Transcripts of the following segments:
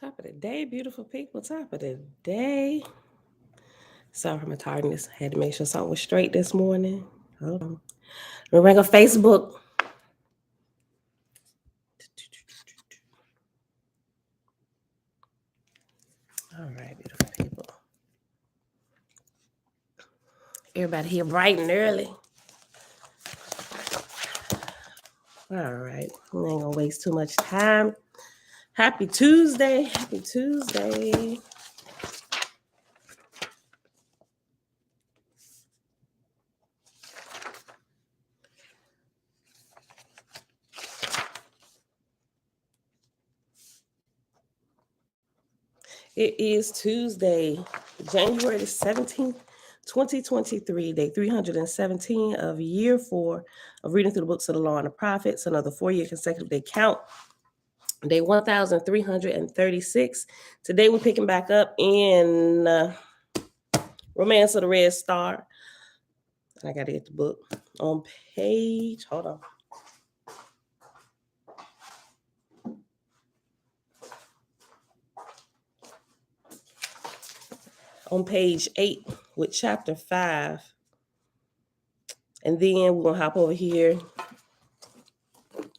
Top of the day, beautiful people. Top of the day. Sorry for my tardiness. Had to make sure something was straight this morning. Hold on. Let me ring up Facebook. All right, beautiful people. Everybody here bright and early. All right. I ain't gonna waste too much time. Happy Tuesday. Happy Tuesday. It is Tuesday, January the 17th, 2023, day 317 of year 4 of reading through the books of the law and the prophets, another 4-year consecutive day count, day 1336. Today we're picking back up in Romance of the Red Star. I got to get the book on page, hold on. On page 8 with chapter 5. And then we're going to hop over here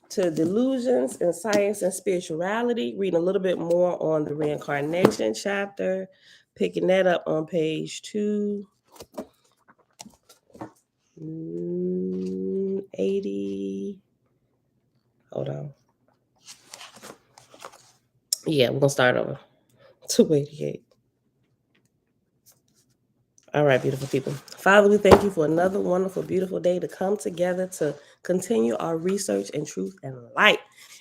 to Delusions in Science and Spirituality, reading a little bit more on the Reincarnation chapter, picking that up on page 280. Hold on. Yeah, we're going to start over. 288. All right, beautiful people. Father, we thank you for another wonderful, beautiful day to come together to continue our research in truth and light.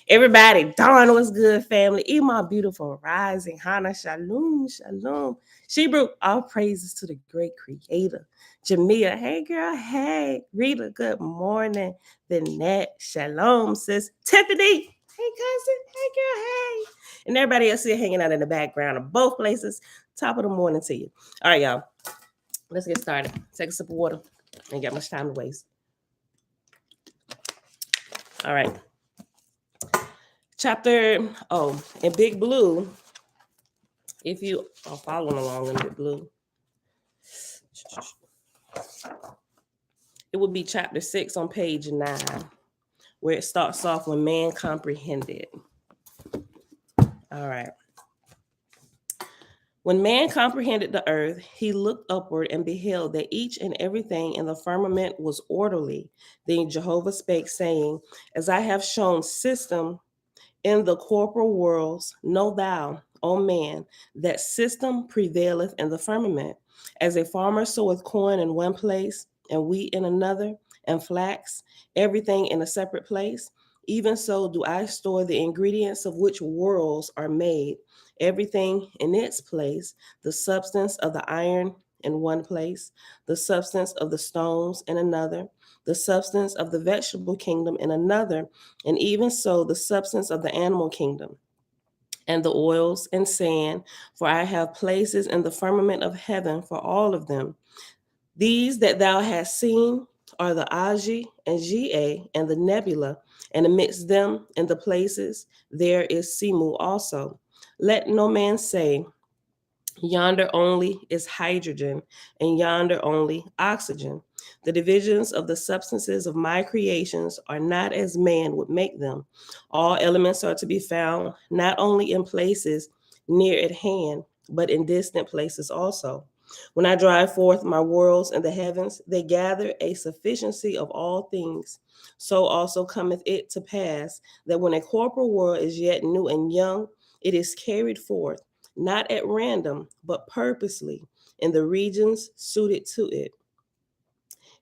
Everybody, darn, what's good, family? Eat my beautiful rising. Hana, shalom, shalom. Shebrew, all praises to the great creator. Jamia, hey, girl, hey. Rita, good morning. Vinette, shalom, sis. Tiffany, hey, cousin, hey, girl, hey. And everybody else here hanging out in the background of both places. Top of the morning to you. All right, y'all. Let's get started. Take a sip of water. Ain't got much time to waste. All right. Chapter, in Big Blue, if you are following along in Big Blue, it would be chapter 6 on page 9, where it starts off when man comprehended. All right. When man comprehended the earth, he looked upward and beheld that each and everything in the firmament was orderly. Then Jehovah spake, saying, as I have shown system in the corporal worlds, know thou, O man, that system prevaileth in the firmament. As a farmer soweth corn in one place, and wheat in another, and flax, everything in a separate place, even so do I store the ingredients of which worlds are made, everything in its place, the substance of the iron in one place, the substance of the stones in another, the substance of the vegetable kingdom in another, and even so the substance of the animal kingdom, and the oils and sand, for I have places in the firmament of heaven for all of them. These that thou hast seen are the Agi and Ga and the nebula, and amidst them in the places there is Simu also. Let no man say, yonder only is hydrogen, and yonder only oxygen. The divisions of the substances of my creations are not as man would make them. All elements are to be found not only in places near at hand, but in distant places also. When I drive forth my worlds in the heavens, they gather a sufficiency of all things. So also cometh it to pass that when a corporal world is yet new and young, it is carried forth, not at random, but purposely, in the regions suited to it.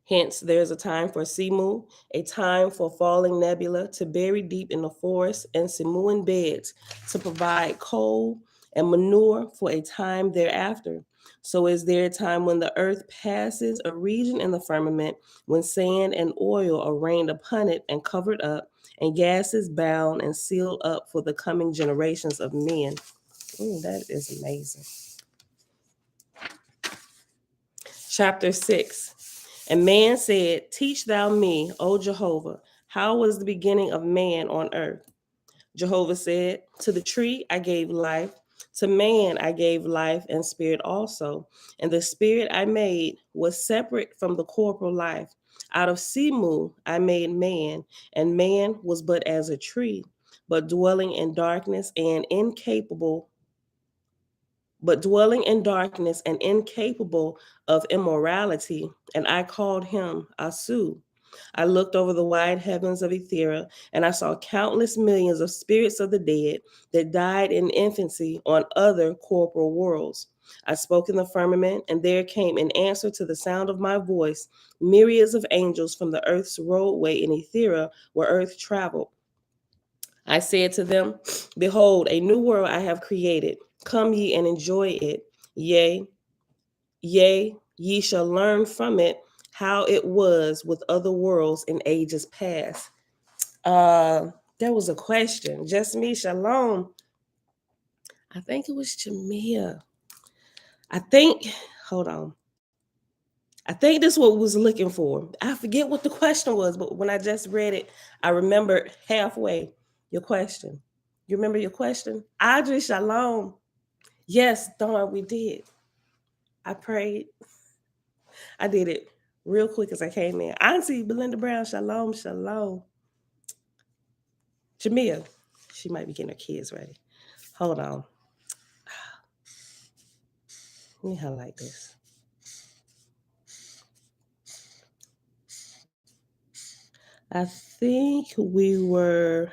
Hence, there's a time for Simu, a time for falling nebula to bury deep in the forest, and Simuan beds to provide coal and manure for a time thereafter. So is there a time when the earth passes a region in the firmament, when sand and oil are rained upon it and covered up, and gases bound and sealed up for the coming generations of men. Ooh, that is amazing. Chapter 6. And man said, teach thou me, O Jehovah, how was the beginning of man on earth? Jehovah said, to the tree I gave life, To man I gave life and spirit also, and the spirit I made was separate from the corporal life. Out of Simu I made man, and man was but as a tree, but dwelling in darkness and incapable but dwelling in darkness and incapable of immorality, and I called him Asu. I looked over the wide heavens of Ethera, and I saw countless millions of spirits of the dead that died in infancy on other corporal worlds. I spoke in the firmament, and there came in answer to the sound of my voice myriads of angels from the earth's roadway in Ethera, where earth traveled. I said to them, behold, a new world I have created. Come ye and enjoy it. Yea, yea, ye shall learn from it how it was with other worlds in ages past. There was a question. Just me, Shalom. I think it was Jamia. I think, hold on. I think this is what we was looking for. I forget what the question was, but when I just read it, I remembered halfway your question. You remember your question? Audrey Shalom. Yes, Dawn, we did. I prayed. I did it real quick as I came in. Auntie Belinda Brown, Shalom, Shalom. Jamia, she might be getting her kids ready. Hold on. Let me highlight this. I think we're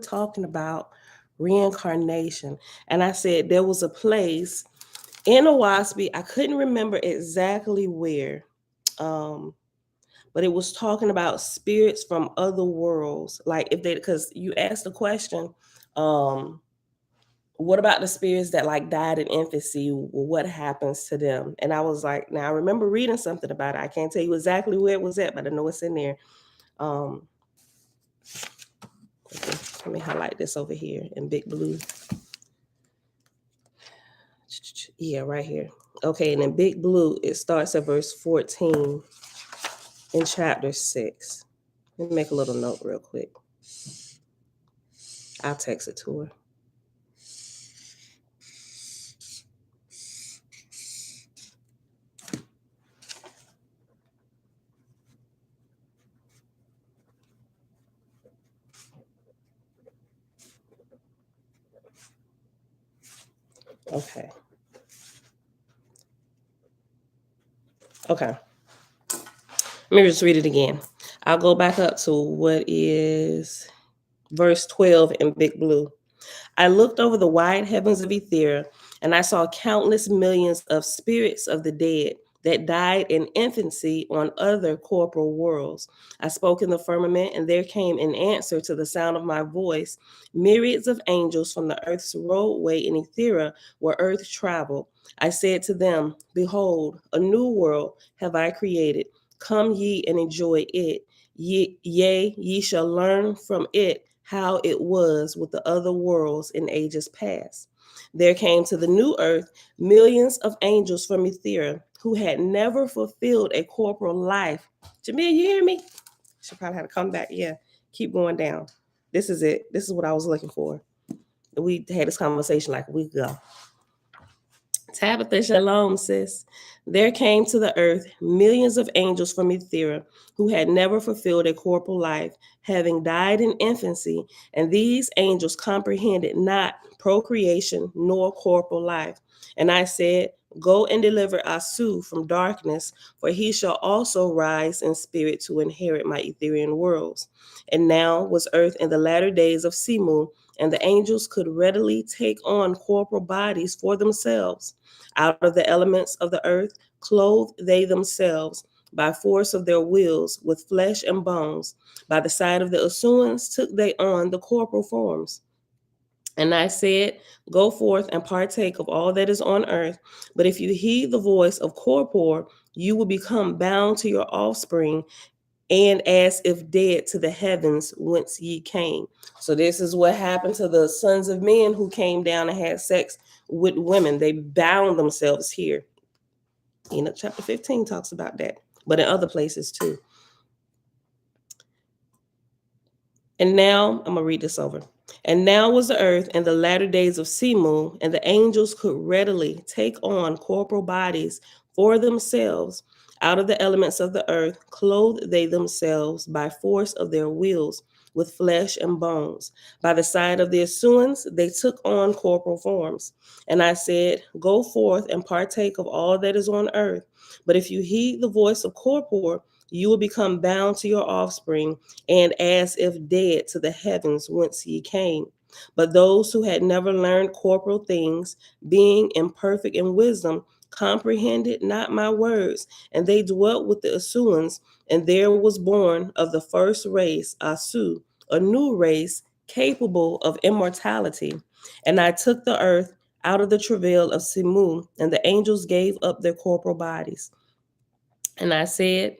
talking about reincarnation. And I said there was a place in Owaspy. I couldn't remember exactly where. But it was talking about spirits from other worlds. Like if they, because you asked the question, what about the spirits that like died in infancy? What happens to them? And I was like, now I remember reading something about it. I can't tell you exactly where it was at, but I know it's in there. Okay, let me highlight this over here in big blue. Yeah, right here. Okay, and in big blue, it starts at verse 14 in chapter 6. Let me make a little note real quick. I'll text it to her. Okay. Okay. Let me just read it again. I'll go back up to what is verse 12 in big blue. I looked over the wide heavens of Ethera, and I saw countless millions of spirits of the dead that died in infancy on other corporal worlds. I spoke in the firmament, and there came in answer to the sound of my voice myriads of angels from the earth's roadway in Ethera, where earth traveled. I said to them, behold, a new world have I created. Come ye and enjoy it. Yea, ye shall learn from it how it was with the other worlds in ages past. There came to the new earth millions of angels from Ethera who had never fulfilled a corporal life. Jamil, you hear me? She probably had to come back. Yeah, keep going down. This is it. This is what I was looking for. We had this conversation like a week ago. Tabitha Shalom, sis. There came to the earth millions of angels from Ethera who had never fulfilled a corporal life, having died in infancy, and these angels comprehended not procreation nor corporal life. And I said, go and deliver Asu from darkness, for he shall also rise in spirit to inherit my Etherian worlds. And now was earth in the latter days of Simu, and the angels could readily take on corporal bodies for themselves. Out of the elements of the earth clothed they themselves by force of their wills with flesh and bones. By the side of the Asuans took they on the corporal forms. And I said, go forth and partake of all that is on earth. But if you heed the voice of corpor, you will become bound to your offspring, and as if dead to the heavens whence ye came. So this is what happened to the sons of men who came down and had sex with women. They bound themselves here. Chapter 15 talks about that, but in other places too. And now I'm going to read this over. And now was the earth in the latter days of Simu, and the angels could readily take on corporal bodies for themselves. Out of the elements of the earth clothed they themselves by force of their wills with flesh and bones. By the side of the Asuans they took on corporal forms. And I said, go forth and partake of all that is on earth. But if you heed the voice of corpor, you will become bound to your offspring, and as if dead to the heavens whence ye came. But those who had never learned corporal things, being imperfect in wisdom, comprehended not my words, and they dwelt with the Asuans, and there was born of the first race, Asu, a new race capable of immortality. And I took the earth out of the travail of Simu, and the angels gave up their corporal bodies. And I said,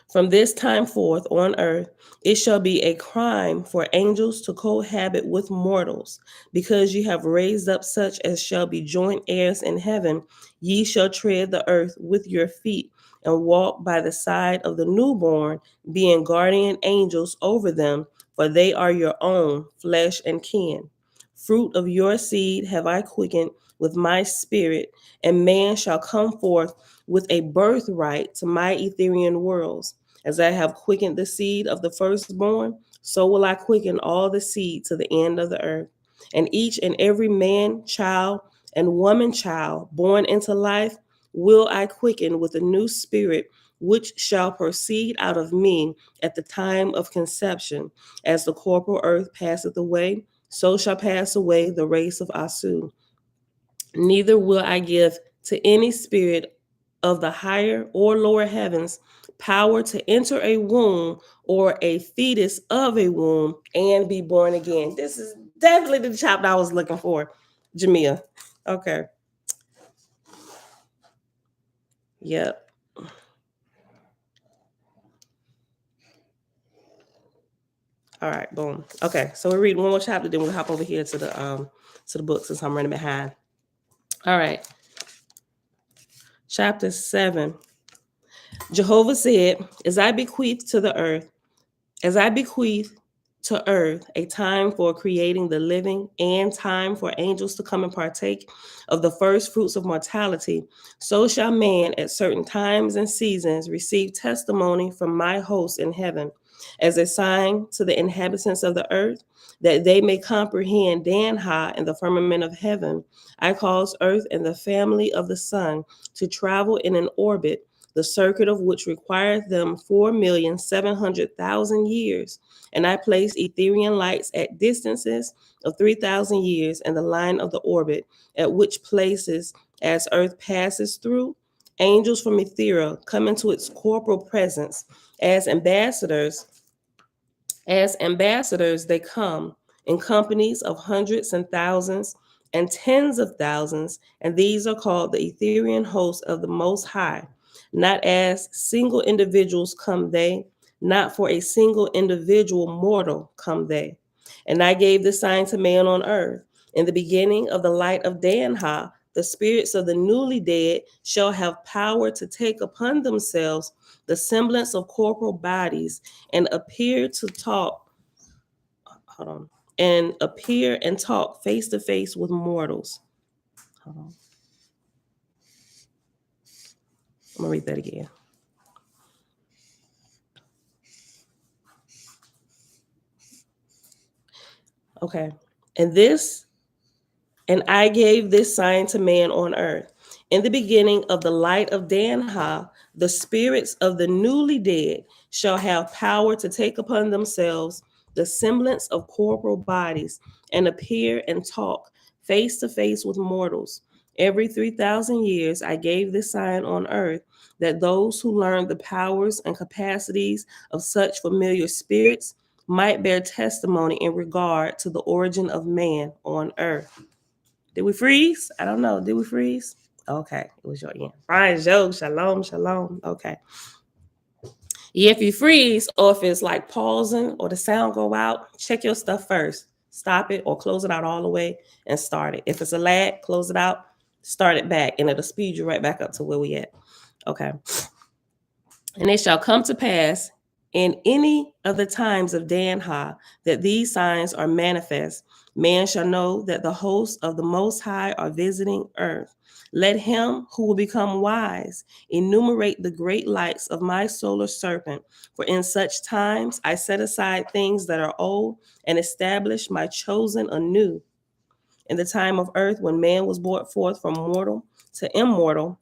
from this time forth on earth, it shall be a crime for angels to cohabit with mortals, because ye have raised up such as shall be joint heirs in heaven. Ye shall tread the earth with your feet, and walk by the side of the newborn, being guardian angels over them, for they are your own flesh and kin. Fruit of your seed have I quickened with my spirit, and man shall come forth with a birthright to my Ethereal worlds. As I have quickened the seed of the firstborn, so will I quicken all the seed to the end of the earth. And each and every man, child, and woman child born into life will I quicken with a new spirit, which shall proceed out of me at the time of conception. As the corporal earth passeth away, so shall pass away the race of Asu. Neither will I give to any spirit of the higher or lower heavens power to enter a womb or a fetus of a womb and be born again. This is definitely the chapter I was looking for, Jamia. Okay. Yep. All right, boom. Okay, so we read one more chapter, then we'll hop over here to the book since I'm running behind. All right. Chapter 7. Jehovah said, as I bequeath to the earth, as I bequeath to earth a time for creating the living and time for angels to come and partake of the first fruits of mortality, so shall man at certain times and seasons receive testimony from my host in heaven as a sign to the inhabitants of the earth, that they may comprehend Danha in the firmament of heaven. I cause earth and the family of the sun to travel in an orbit, the circuit of which required them 4,700,000 years. And I place Etherian lights at distances of 3,000 years in the line of the orbit, at which places, as Earth passes through, angels from Ethera come into its corporal presence as ambassadors. As ambassadors, they come in companies of hundreds and thousands and tens of thousands, and these are called the Etherian host of the Most High. Not as single individuals come they, not for a single individual mortal come they. And I gave this sign to man on earth. In the beginning of the light of Danha, the spirits of the newly dead shall have power to take upon themselves the semblance of corporal bodies and appear to talk, hold on, and appear and talk face to face with mortals. Hold on. I'm gonna read that again. Okay. And this And I gave this sign to man on earth. In the beginning of the light of Danha, the spirits of the newly dead shall have power to take upon themselves the semblance of corporal bodies and appear and talk face to face with mortals. Every 3,000 years, I gave this sign on earth, that those who learned the powers and capacities of such familiar spirits might bear testimony in regard to the origin of man on earth. Did we freeze? I don't know. Did we freeze? Okay, it was your end. Brian Joe, shalom, shalom. Okay. Yeah, if you freeze or if it's like pausing or the sound go out, check your stuff first. Stop it or close it out all the way and start it. If it's a lag, close it out, start it back, and it'll speed you right back up to where we at. Okay. And it shall come to pass In any of the times of Danha that these signs are manifest, man shall know that the hosts of the Most High are visiting earth. Let him who will become wise enumerate the great lights of my solar serpent, for in such times I set aside things that are old and establish my chosen anew. In the time of earth, when man was brought forth from mortal to immortal,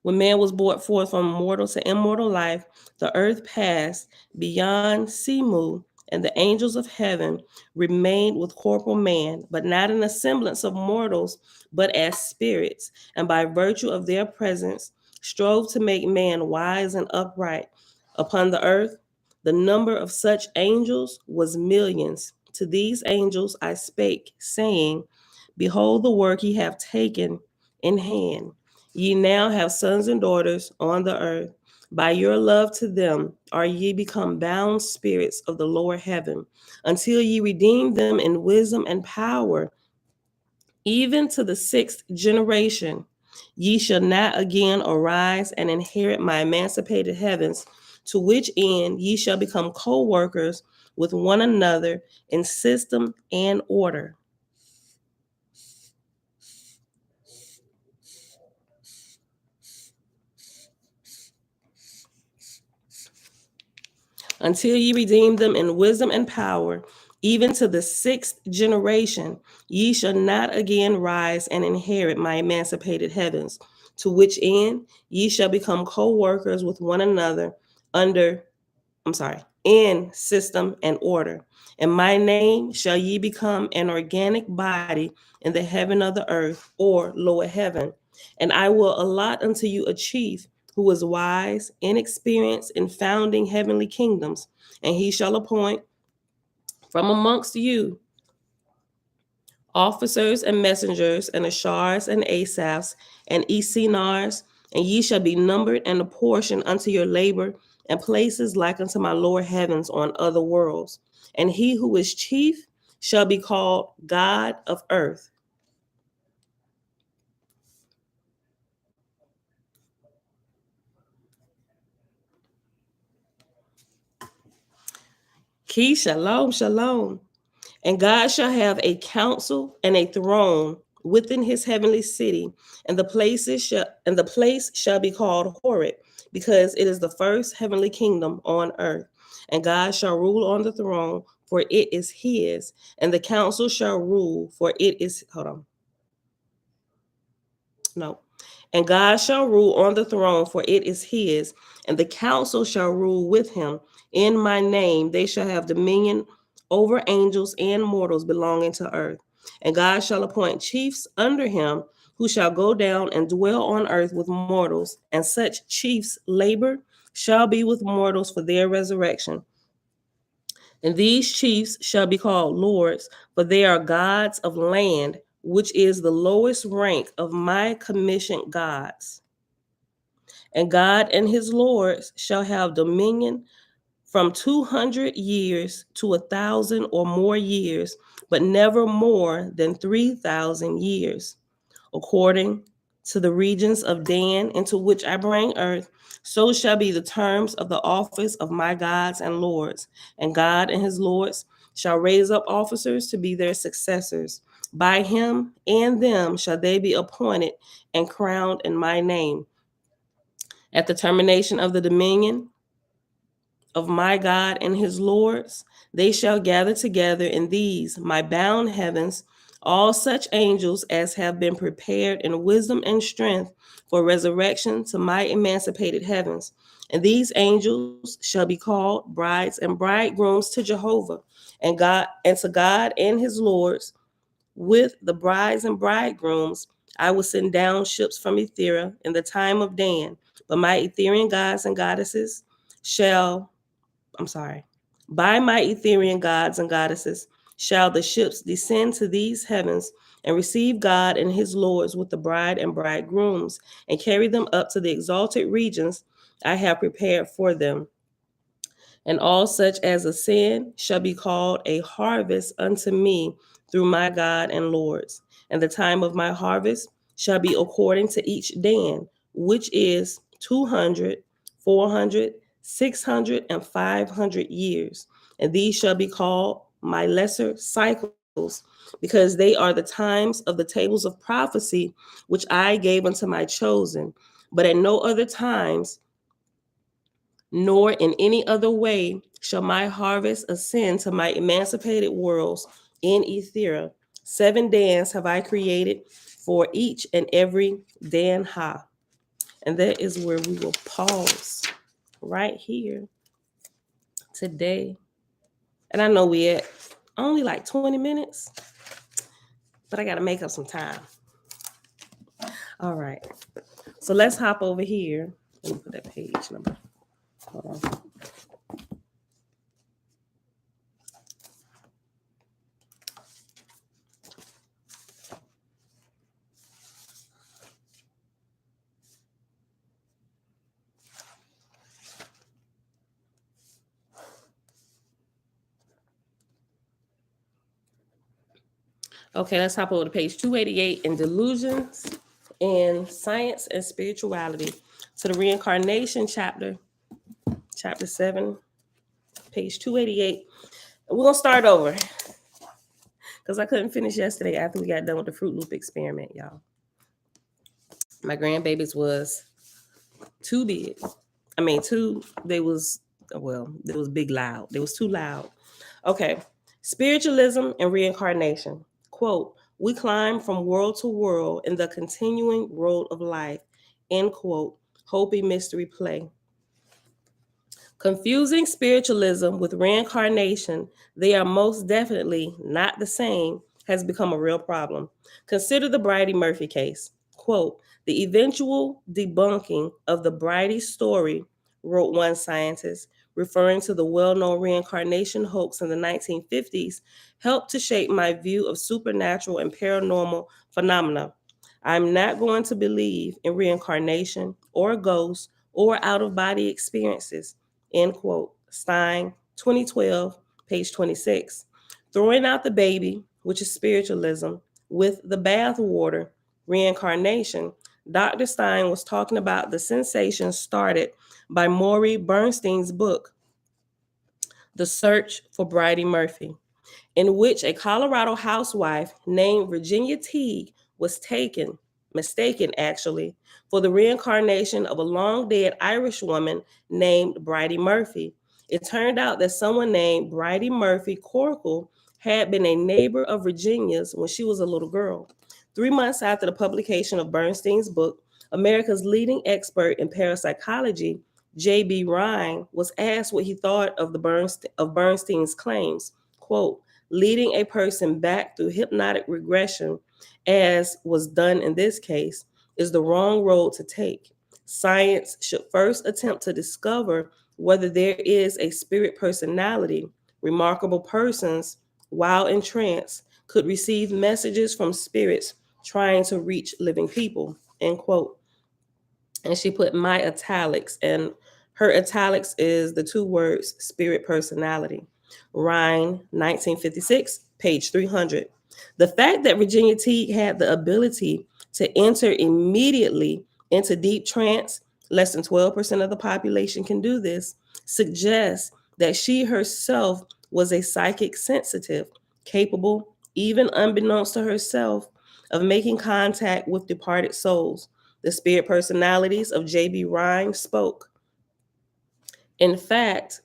when man was brought forth from mortal to immortal life, the earth passed beyond Simu, and the angels of heaven remained with corporal man, but not in a semblance of mortals, but as spirits, and by virtue of their presence strove to make man wise and upright. Upon the earth, the number of such angels was millions. To these angels I spake, saying, Behold the work ye have taken in hand. Ye now have sons and daughters on the earth. By your love to them are ye become bound spirits of the lower heaven, until ye redeem them in wisdom and power, even to the sixth generation. Ye shall not again arise and inherit my emancipated heavens, to which end ye shall become co workers with one another in system and order. Until ye redeem them in wisdom and power, even to the sixth generation, ye shall not again rise and inherit my emancipated heavens, to which end ye shall become co workers with one another in system and order. In my name shall ye become an organic body in the heaven of the earth, or lower heaven. And I will allot unto you a chief who is wise, inexperienced in founding heavenly kingdoms, and he shall appoint from amongst you officers and messengers, and Ashars and Asaphs, and Esinars, and ye shall be numbered and apportioned unto your labor, and places like unto my lower heavens on other worlds. And he who is chief shall be called God of earth. Ki shalom, shalom. And God shall have a council and a throne within his heavenly city, and the place shall be called Horeb, because it is the first heavenly kingdom on earth. And God shall rule on the throne, for it is his, and the council shall rule, for it is no. And God shall rule on the throne, for it is his, and the council shall rule with him. In my name they shall have dominion over angels and mortals belonging to earth. And God shall appoint chiefs under him, who shall go down and dwell on earth with mortals, and such chiefs' labor shall be with mortals for their resurrection. And these chiefs shall be called lords, for they are gods of land, which is the lowest rank of my commissioned gods. And God and his lords shall have dominion from 200 years to 1,000 or more years, but never more than 3,000 years, according to the regions of Dan into which I bring earth. So shall be the terms of the office of my gods and lords. And God and his lords shall raise up officers to be their successors. By him and them shall they be appointed and crowned in my name. At the termination of the dominion of my God and his lords, they shall gather together in these my bound heavens all such angels as have been prepared in wisdom and strength for resurrection to my emancipated heavens. And these angels shall be called brides and bridegrooms to Jehovah, and to God and his lords. With the brides and bridegrooms, I will send down ships from Ethera in the time of Dan, but my Etherian gods and goddesses shall by my Etherian gods and goddesses shall the ships descend to these heavens and receive God and his lords with the bride and bridegrooms, and carry them up to the exalted regions I have prepared for them. And all such as ascend shall be called a harvest unto me through my God and lords. And the time of my harvest shall be according to each Dan, which is 200, 400, 600 and 500 years. And these shall be called my lesser cycles, because they are the times of the tables of prophecy which I gave unto my chosen. But at no other times, nor in any other way, shall my harvest ascend to my emancipated worlds in Ethera. 7 Dans have I created for each and every Dan Ha. And that is where we will pause right here today. And I know we at only like 20 minutes, but I got to make up some time. All right. So let's hop over here. Let me put that page number. Hold on. Okay, let's hop over to page 288 in Delusions in Science and Spirituality to the Reincarnation chapter 7, page 288. And we're going to start over because I couldn't finish yesterday after we got done with the Fruit Loop experiment, y'all. My grandbabies was too big. They was big loud. They was too loud. Okay. Spiritualism and reincarnation. Quote, we climb from world to world in the continuing road of life. End quote. Hopi mystery play. Confusing spiritualism with reincarnation, they are most definitely not the same, has become a real problem. Consider the Bridie Murphy case. Quote, the eventual debunking of the Bridie story, wrote one scientist, referring to the well-known reincarnation hoax in the 1950s, helped to shape my view of supernatural and paranormal phenomena. I'm not going to believe in reincarnation or ghosts or out-of-body experiences. End quote. Stein, 2012, page 26. Throwing out the baby, which is spiritualism, with the bathwater, reincarnation, Dr. Stein was talking about the sensation started by Maury Bernstein's book, The Search for Bridie Murphy, in which a Colorado housewife named Virginia Teague was mistaken actually, for the reincarnation of a long dead Irish woman named Bridie Murphy. It turned out that someone named Bridie Murphy Corkle had been a neighbor of Virginia's when she was a little girl. 3 months after the publication of Bernstein's book, America's leading expert in parapsychology, J.B. Rhine, was asked what he thought of Bernstein's claims. Quote, leading a person back through hypnotic regression, as was done in this case, is the wrong road to take. Science should first attempt to discover whether there is a spirit personality. Remarkable persons, while in trance, could receive messages from spirits trying to reach living people, end quote. And she put my italics, and her italics is the two words spirit personality. Rhine, 1956, page 300. The fact that Virginia Teague had the ability to enter immediately into deep trance, less than 12% of the population can do this, suggests that she herself was a psychic sensitive, capable, even unbeknownst to herself, of making contact with departed souls. The spirit personalities of J.B. Rhine spoke. In fact,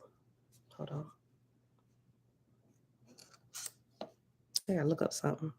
hold on. I gotta look up something.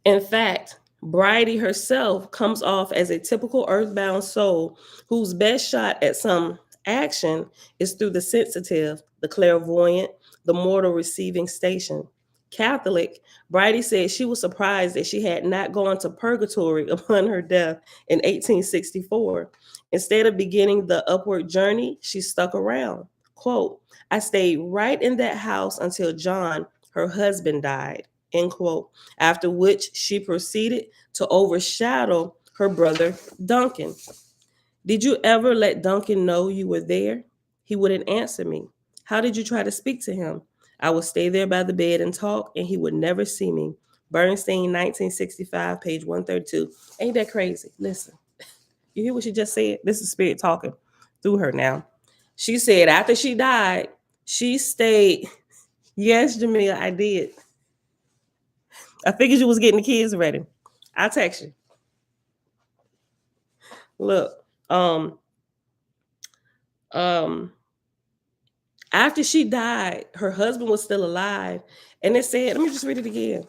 In fact, Bridie herself comes off as a typical earthbound soul whose best shot at some action is through the sensitive, the clairvoyant, the mortal receiving station. Catholic, Bridie said she was surprised that she had not gone to purgatory upon her death in 1864. Instead of beginning the upward journey, she stuck around. Quote, I stayed right in that house until John, her husband, died. End quote. After which she proceeded to overshadow her brother Duncan. Did you ever let Duncan know you were there? He wouldn't answer me. How did you try to speak to him? I would stay there by the bed and talk, and he would never see me. Bernstein, 1965, page 132. Ain't that crazy? Listen, you hear what she just said? This is spirit talking through her now. She said after she died, she stayed. Yes, Jamila, I did. I figured you was getting the kids ready. I'll text you. Look, um, after she died, her husband was still alive. And it said, let me just read it again.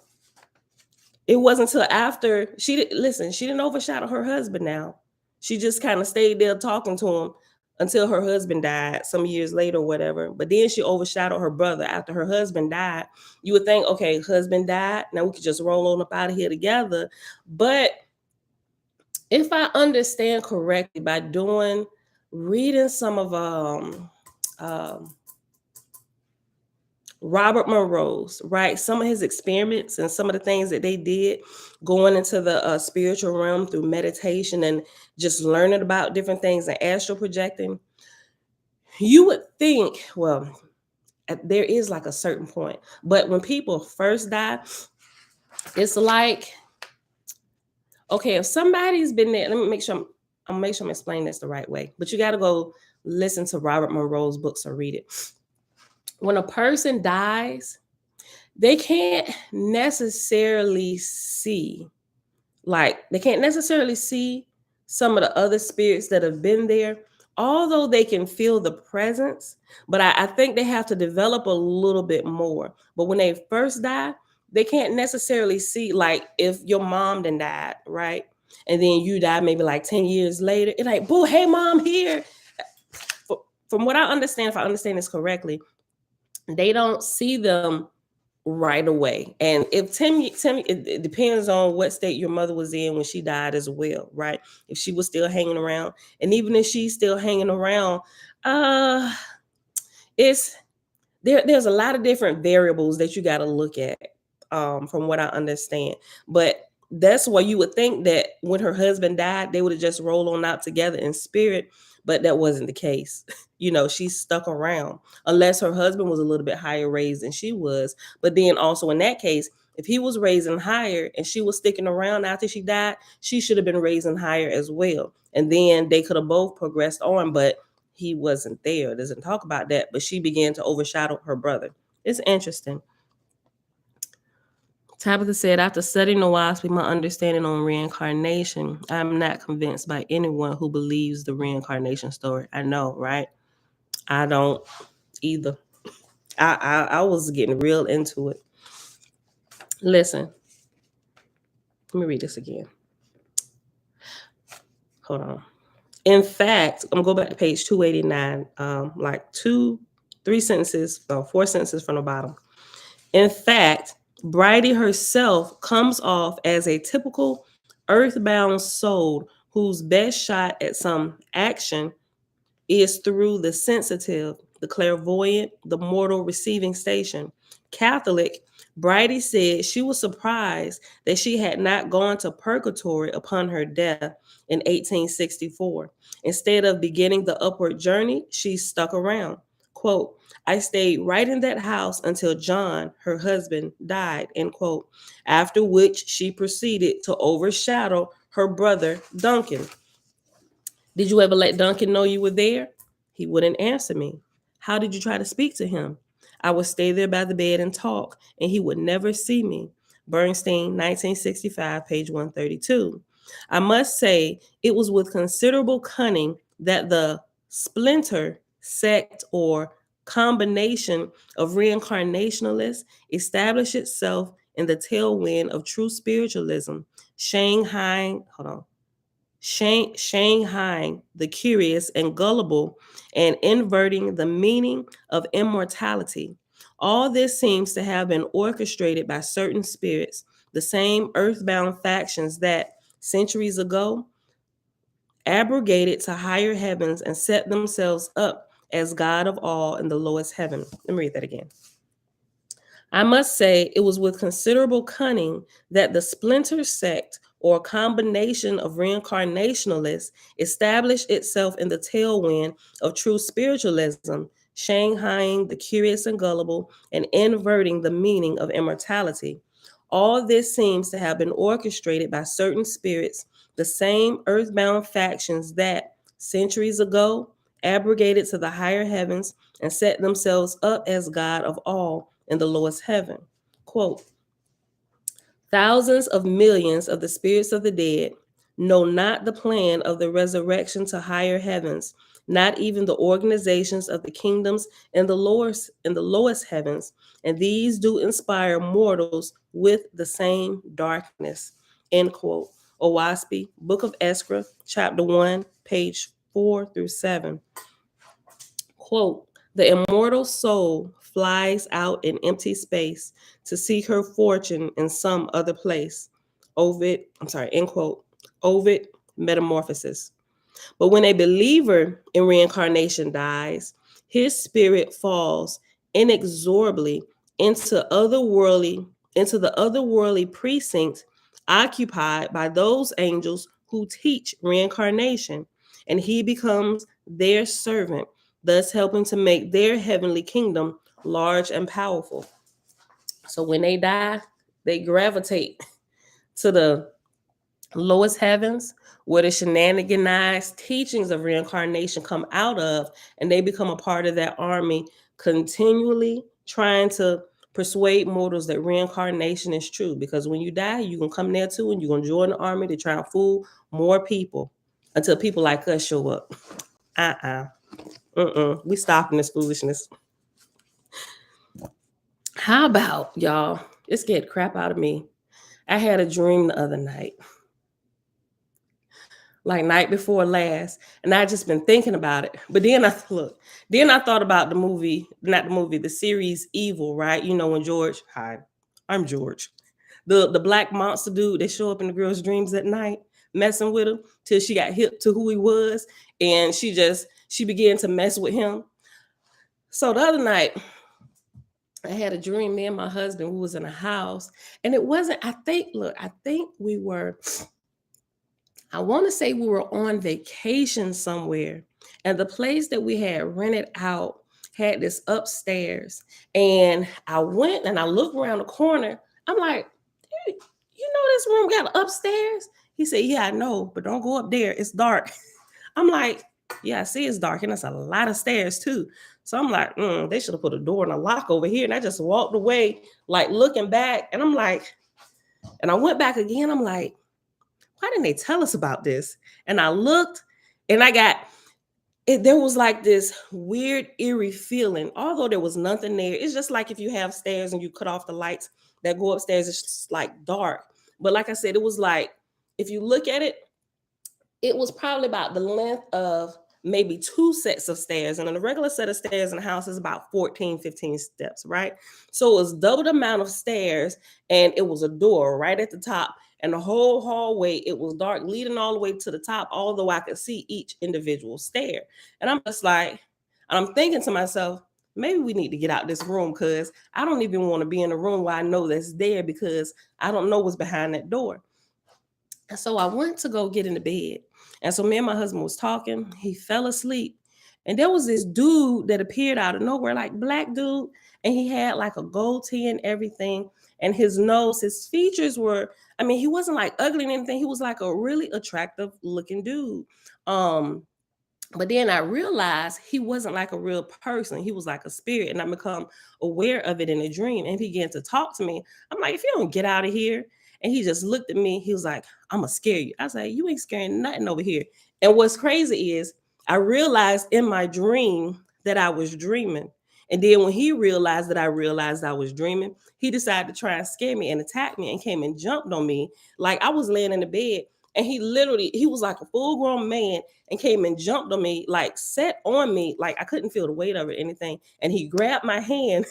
It wasn't until after she didn't overshadow her husband now. She just kind of stayed there talking to him until her husband died some years later or whatever. But then she overshadowed her brother after her husband died. You would think, okay, husband died. Now we could just roll on up out of here together. But if I understand correctly, by reading some of Robert Monroe's, right? Some of his experiments and some of the things that they did going into the spiritual realm through meditation and just learning about different things and astral projecting, you would think, well, there is like a certain point. But when people first die, it's like, okay, if somebody's been there, let me make sure I'm explaining this the right way. But you got to go listen to Robert Monroe's books or read it. When a person dies, they can't necessarily see, some of the other spirits that have been there, although they can feel the presence. But I think they have to develop a little bit more. But when they first die, they can't necessarily see, like if your mom then died, right? And then you died maybe like 10 years later, it's like, boo, hey, mom, here. From what I understand, if I understand this correctly, they don't see them right away. And if Timmy, it depends on what state your mother was in when she died as well, right? If she was still hanging around, and even if she's still hanging around, it's there's a lot of different variables that you got to look at, from what I understand. But that's why you would think that when her husband died, they would have just rolled on out together in spirit, but that wasn't the case. She stuck around unless her husband was a little bit higher raised than she was. But then also in that case, if he was raising higher and she was sticking around after she died, she should have been raising higher as well. And then they could have both progressed on, but he wasn't there. It doesn't talk about that, but she began to overshadow her brother. It's interesting. Tabitha said, after studying the WASP, my understanding on reincarnation, I'm not convinced by anyone who believes the reincarnation story. I know, right? I don't either. I was getting real into it. Listen, let me read this again. Hold on. In fact, I'm going to go back to page 289, like 4 sentences from the bottom. In fact, Bridie herself comes off as a typical earthbound soul whose best shot at some action is through the sensitive, the clairvoyant, the mortal receiving station. Catholic, Bridie said she was surprised that she had not gone to purgatory upon her death in 1864. Instead of beginning the upward journey, she stuck around. Quote, I stayed right in that house until John, her husband, died, end quote, after which she proceeded to overshadow her brother, Duncan. Did you ever let Duncan know you were there? He wouldn't answer me. How did you try to speak to him? I would stay there by the bed and talk, and he would never see me. Bernstein, 1965, page 132. I must say it was with considerable cunning that the splinter sect or combination of reincarnationalists established itself in the tailwind of true spiritualism, Shanghaiing the curious and gullible and inverting the meaning of immortality. All this seems to have been orchestrated by certain spirits, the same earthbound factions that, centuries ago, abrogated to higher heavens and set themselves up as God of all in the lowest heaven. Let me read that again. I must say it was with considerable cunning that the splinter sect or combination of reincarnationalists established itself in the tailwind of true spiritualism, shanghaiing the curious and gullible and inverting the meaning of immortality. All this seems to have been orchestrated by certain spirits, the same earthbound factions that, centuries ago, abrogated to the higher heavens and set themselves up as God of all in the lowest heaven. Quote, thousands of millions of the spirits of the dead know not the plan of the resurrection to higher heavens, not even the organizations of the kingdoms in the lowest heavens, and these do inspire mortals with the same darkness. End quote. Owaspi, Book of Esra, chapter 1, page 4 through 7. Quote, the immortal soul flies out in empty space to seek her fortune in some other place. End quote. Ovid, Metamorphosis. But when a believer in reincarnation dies, his spirit falls inexorably into into the otherworldly precincts occupied by those angels who teach reincarnation, and he becomes their servant, thus helping to make their heavenly kingdom large and powerful. So when they die, they gravitate to the lowest heavens, where the shenaniganized teachings of reincarnation come out of, and they become a part of that army, continually trying to persuade mortals that reincarnation is true. Because when you die, you're gonna come there too, and you're gonna join the army to try and fool more people until people like us show up. We stopping this foolishness. How about y'all? It scared crap out of me. I had a dream the other night, like night before last, and I just been thinking about it. But then I thought about the series Evil, right? You know, when George, hi, I'm George, the black monster dude that show up in the girl's dreams at night, messing with her till she got hip to who he was, and she began to mess with him. So the other night, I had a dream. Me and my husband, we was in a house, and it wasn't. I think we were. I want to say we were on vacation somewhere, and the place that we had rented out had this upstairs. And I went and I looked around the corner. I'm like, "Dude, you know this room got an upstairs?" He said, "Yeah, I know, but don't go up there. It's dark." I'm like, "Yeah, I see it's dark, and it's a lot of stairs too." So I'm like, they should have put a door and a lock over here. And I just walked away, like looking back, and I'm like, and I went back again. I'm like, why didn't they tell us about this? And I looked, and I got it. There was like this weird, eerie feeling, although there was nothing there. It's just like if you have stairs and you cut off the lights that go upstairs, it's just like dark. But like I said, it was like, if you look at it, it was probably about the length of maybe two sets of stairs. And a regular set of stairs in the house is about 14, 15 steps, right? So it was double the amount of stairs, and it was a door right at the top. And the whole hallway, it was dark, leading all the way to the top, although I could see each individual stair. And I'm just like, I'm thinking to myself, maybe we need to get out this room, because I don't even want to be in a room where I know that's there, because I don't know what's behind that door. And so I went to go get in the bed. And so me and my husband was talking. He fell asleep. And there was this dude that appeared out of nowhere, like black dude. And he had like a goatee and everything. And his nose, his features were, I mean, he wasn't like ugly and anything. He was like a really attractive looking dude. But then I realized he wasn't like a real person. He was like a spirit. And I become aware of it in a dream. And he began to talk to me. I'm like, if you don't get out of here. And he just looked at me. He was like, I'm going to scare you. I was like, you ain't scaring nothing over here. And what's crazy is I realized in my dream that I was dreaming. And then when he realized that I realized I was dreaming, he decided to try and scare me and attack me, and came and jumped on me. Like I was laying in the bed, and he was like a full grown man, and came and jumped on me, like sat on me, like I couldn't feel the weight of it or anything. And he grabbed my hand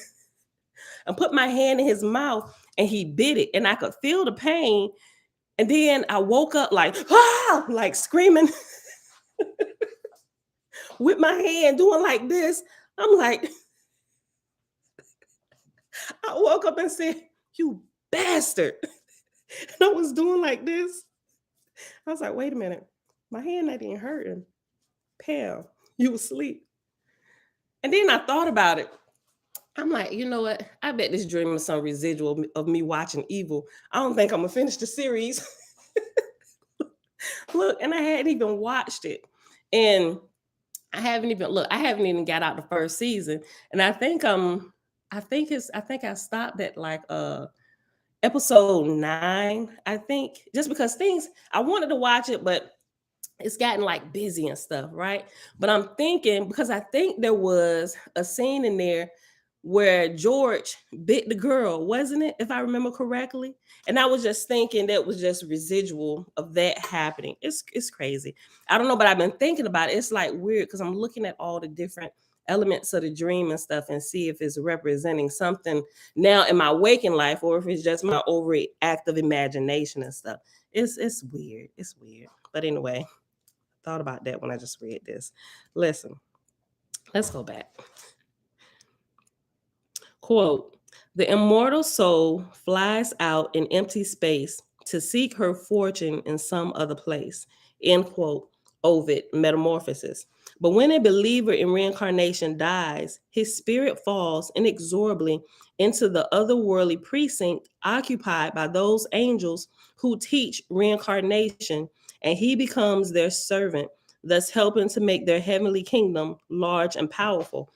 and put my hand in his mouth, and he bit it, and I could feel the pain. And then I woke up like, ah, like screaming with my hand doing like this. I'm like, I woke up and said, you bastard. And I was doing like this. I was like, wait a minute. My hand not even hurting. Pam, you asleep. And then I thought about it. I'm like, you know what? I bet this dream is some residual of me watching Evil. I don't think I'm gonna finish the series. Look, and I hadn't even watched it. And I haven't even got out the first season. And I think I stopped at like episode 9. I think just because things I wanted to watch it, but it's gotten like busy and stuff, right? But I'm thinking because I think there was a scene in there where George bit the girl, wasn't it? If I remember correctly. And I was just thinking that was just residual of that happening. It's crazy. I don't know, but I've been thinking about it. It's like weird because I'm looking at all the different elements of the dream and stuff and see if it's representing something now in my waking life or if it's just my overactive imagination and stuff. It's weird. It's weird. But anyway, thought about that when I just read this. Listen, let's go back. Quote, the immortal soul flies out in empty space to seek her fortune in some other place. End quote. Ovid, Metamorphosis. But when a believer in reincarnation dies, his spirit falls inexorably into the otherworldly precinct occupied by those angels who teach reincarnation, and he becomes their servant, thus helping to make their heavenly kingdom large and powerful.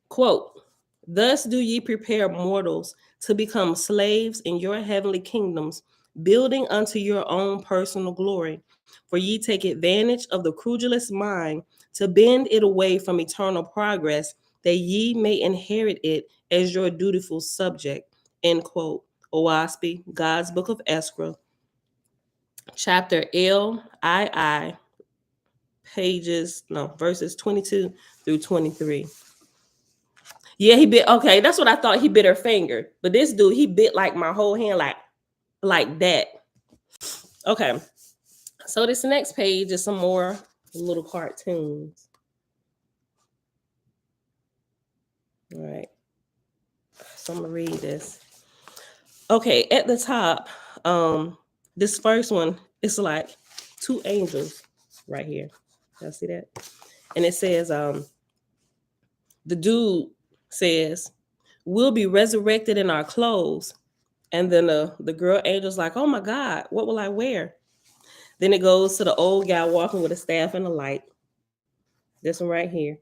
Quote, thus do ye prepare mortals to become slaves in your heavenly kingdoms, building unto your own personal glory. For ye take advantage of the credulous mind to bend it away from eternal progress, that ye may inherit it as your dutiful subject. End quote. Owaspy, God's Book of Escrow, chapter LII, verses 22 through 23. Yeah, he bit. Okay, that's what I thought. He bit her finger, but this dude, he bit like my whole hand, like that. Okay, so this next page is some more little cartoons. All right, so I'm gonna read this. Okay, at the top, this first one, it's like two angels right here. Y'all see that? And it says, the dude says, "We'll be resurrected in our clothes." And then the girl angel's like, "Oh my God, what will I wear?" Then it goes to the old guy walking with a staff and a light. This one right here.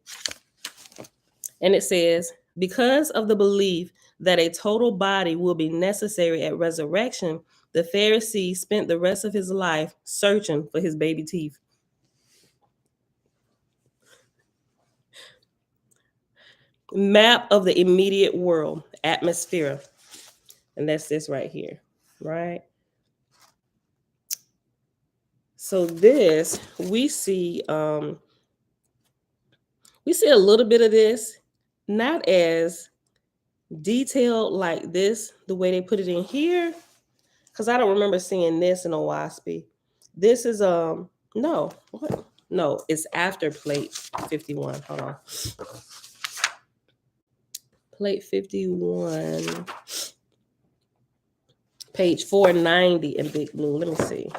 And it says, because of the belief that a total body will be necessary at resurrection, the Pharisee spent the rest of his life searching for his baby teeth. Map of the immediate world, atmosphere. And that's this right here, right? So this, we see a little bit of this, not as detailed like this, the way they put it in here, because I don't remember seeing this in Owaspy. This is no, what? No, it's after plate 51. Hold on. Plate 51, page 490 in big blue. Let me see.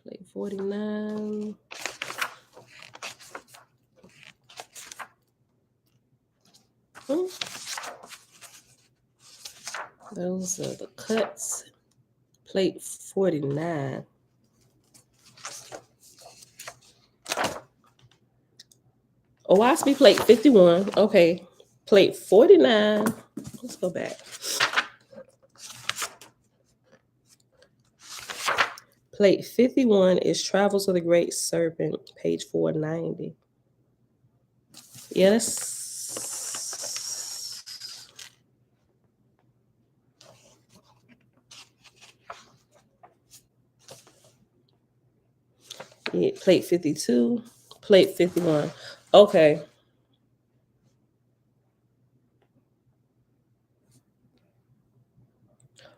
Plate 49. Those are the cuts. Plate 49. Owaspy plate 51. Okay. Plate 49. Let's go back. Plate 51 is Travels of the Great Serpent, page 490. Yeah, that's... Yeah, plate 52, plate 51. Okay.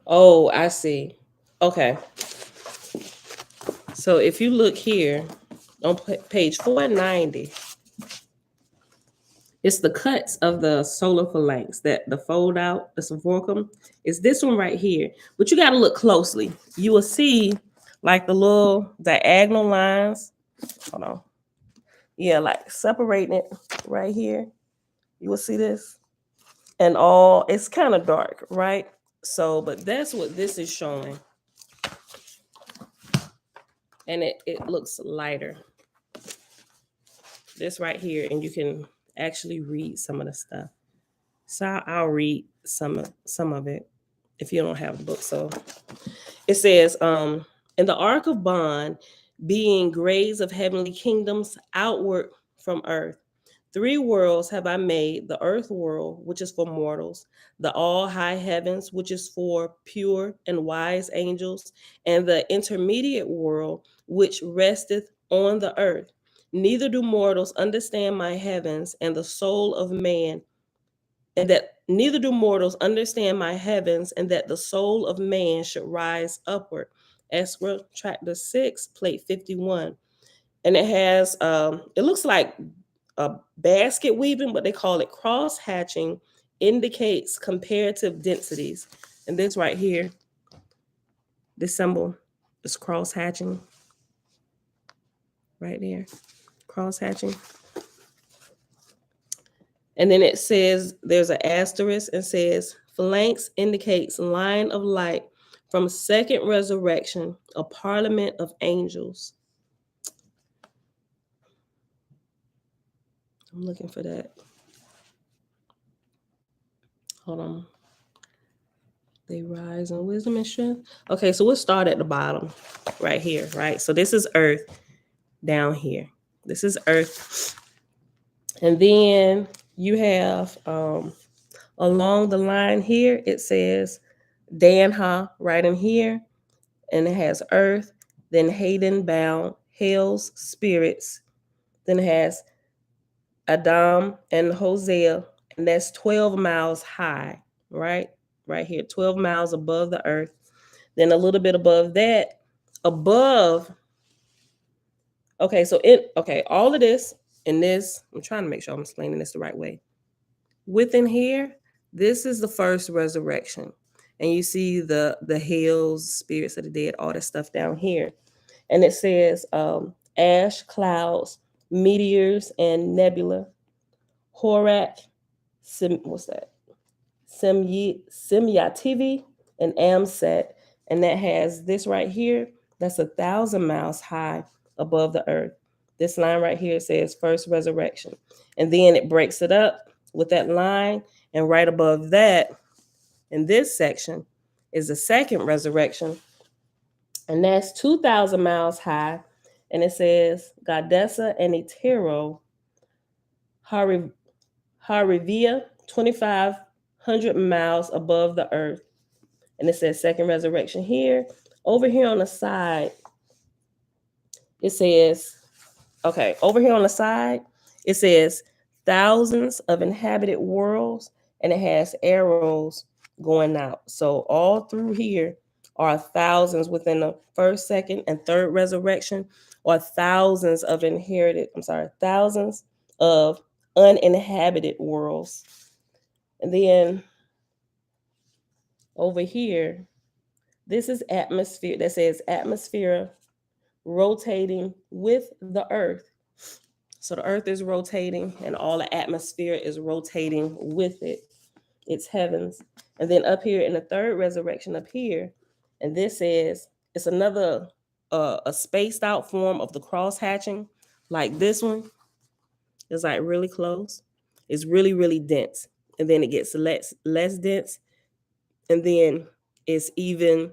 Oh, I see. Okay. So if you look here on page 490, It's the cuts of the solar phalanx that the fold out, the Sephorum. It's this one right here. But you got to look closely. You will see like the little diagonal lines. Hold on. Yeah, like separating it right here. You will see this. And all, it's kind of dark, right? So, but that's what this is showing. And it looks lighter. This right here, and you can actually read some of the stuff. So I'll read some of it if you don't have the book. So it says, in the ark of bond, being graves of heavenly kingdoms outward from earth. 3 worlds have I made: the earth world, which is for mortals, the all high heavens, which is for pure and wise angels, and the intermediate world, which resteth on the earth. Neither do mortals understand my heavens, and the soul of man, and that neither do mortals understand my heavens, and that the soul of man should rise upward. Esra chapter 6, plate 51. And it has, it looks like a basket weaving, but they call it cross hatching, indicates comparative densities. And this right here, this symbol is cross hatching right there, cross hatching. And then it says, there's an asterisk and says, phalanx indicates line of light from second resurrection, a parliament of angels. I'm looking for that. Hold on. They rise in wisdom and strength. Okay, so we'll start at the bottom right here, right? So this is earth down here. This is earth. And then you have along the line here, it says Danha right in here. And it has earth, then Hayden bound, hell's spirits. Then it has Adam and Hosea, and that's 12 miles high, right? Right here, 12 miles above the earth. Then a little bit above that, above. Okay, so all of this and this, I'm trying to make sure I'm explaining this the right way. Within here, this is the first resurrection. And you see the hells, spirits of the dead, all that stuff down here. And it says ash, clouds, meteors, and nebula. Horak, what's that? Semyativi, and Amset. And that has this right here. That's 1,000 miles high above the earth. This line right here says first resurrection. And then it breaks it up with that line. And right above that, in this section, is the second resurrection. And that's 2,000 miles high. And it says Godessa and Etero, Harivia, 2,500 miles above the earth. And it says second resurrection here. Over here on the side, it says, okay, over here on the side, it says thousands of inhabited worlds, and it has arrows going out. So all through here are thousands within the first, second, and third resurrection, or thousands of thousands of uninhabited worlds. And then over here, this is atmosphere, that says atmosphere rotating with the earth. So the earth is rotating and all the atmosphere is rotating with it. It's heavens. And then up here in the third resurrection up here, and this says, it's another a spaced out form of the cross hatching. Like this one is like really close. It's really, really dense. And then it gets less dense. And then it's even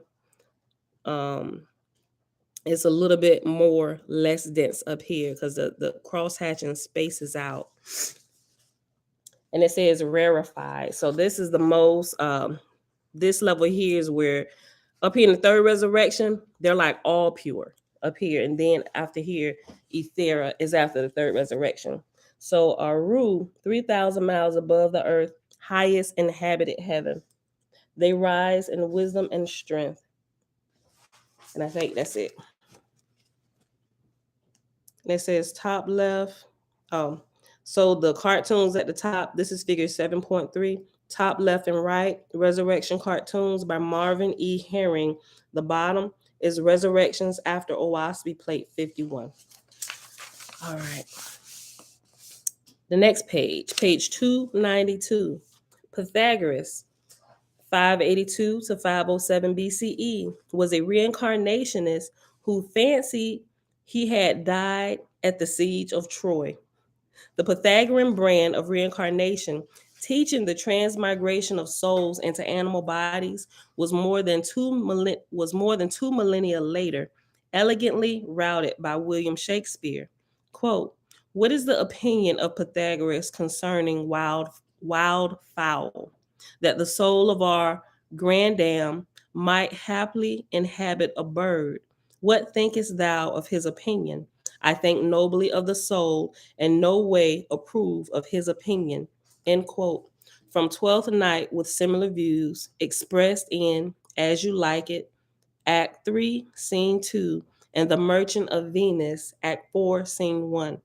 it's a little bit more less dense up here because the cross hatching spaces out. And it says rarefied. So this is the most this level here is where up here in the third resurrection, they're like all pure up here. And then after here, Ethera is after the third resurrection. So Aru, 3,000 miles above the earth, highest inhabited heaven. They rise in wisdom and strength. And I think that's it. And it says top left. Oh, So the cartoons at the top, this is figure 7.3, top left and right, Resurrection Cartoons by Marvin E. Herring. The bottom is Resurrections After Owaspy, plate 51. All right. The next page, page 292. Pythagoras, 582 to 507 BCE, was a reincarnationist who fancied he had died at the siege of Troy. The Pythagorean brand of reincarnation, teaching the transmigration of souls into animal bodies, was more than two millennia later, elegantly routed by William Shakespeare. Quote, "What is the opinion of Pythagoras concerning wild fowl? That the soul of our grandam might haply inhabit a bird. What thinkest thou of his opinion? I think nobly of the soul, and no way approve of his opinion." End quote. From 12th Night with Similar Views, expressed in As You Like It, Act 3, Scene 2, and The Merchant of Venus, Act 4, Scene 1.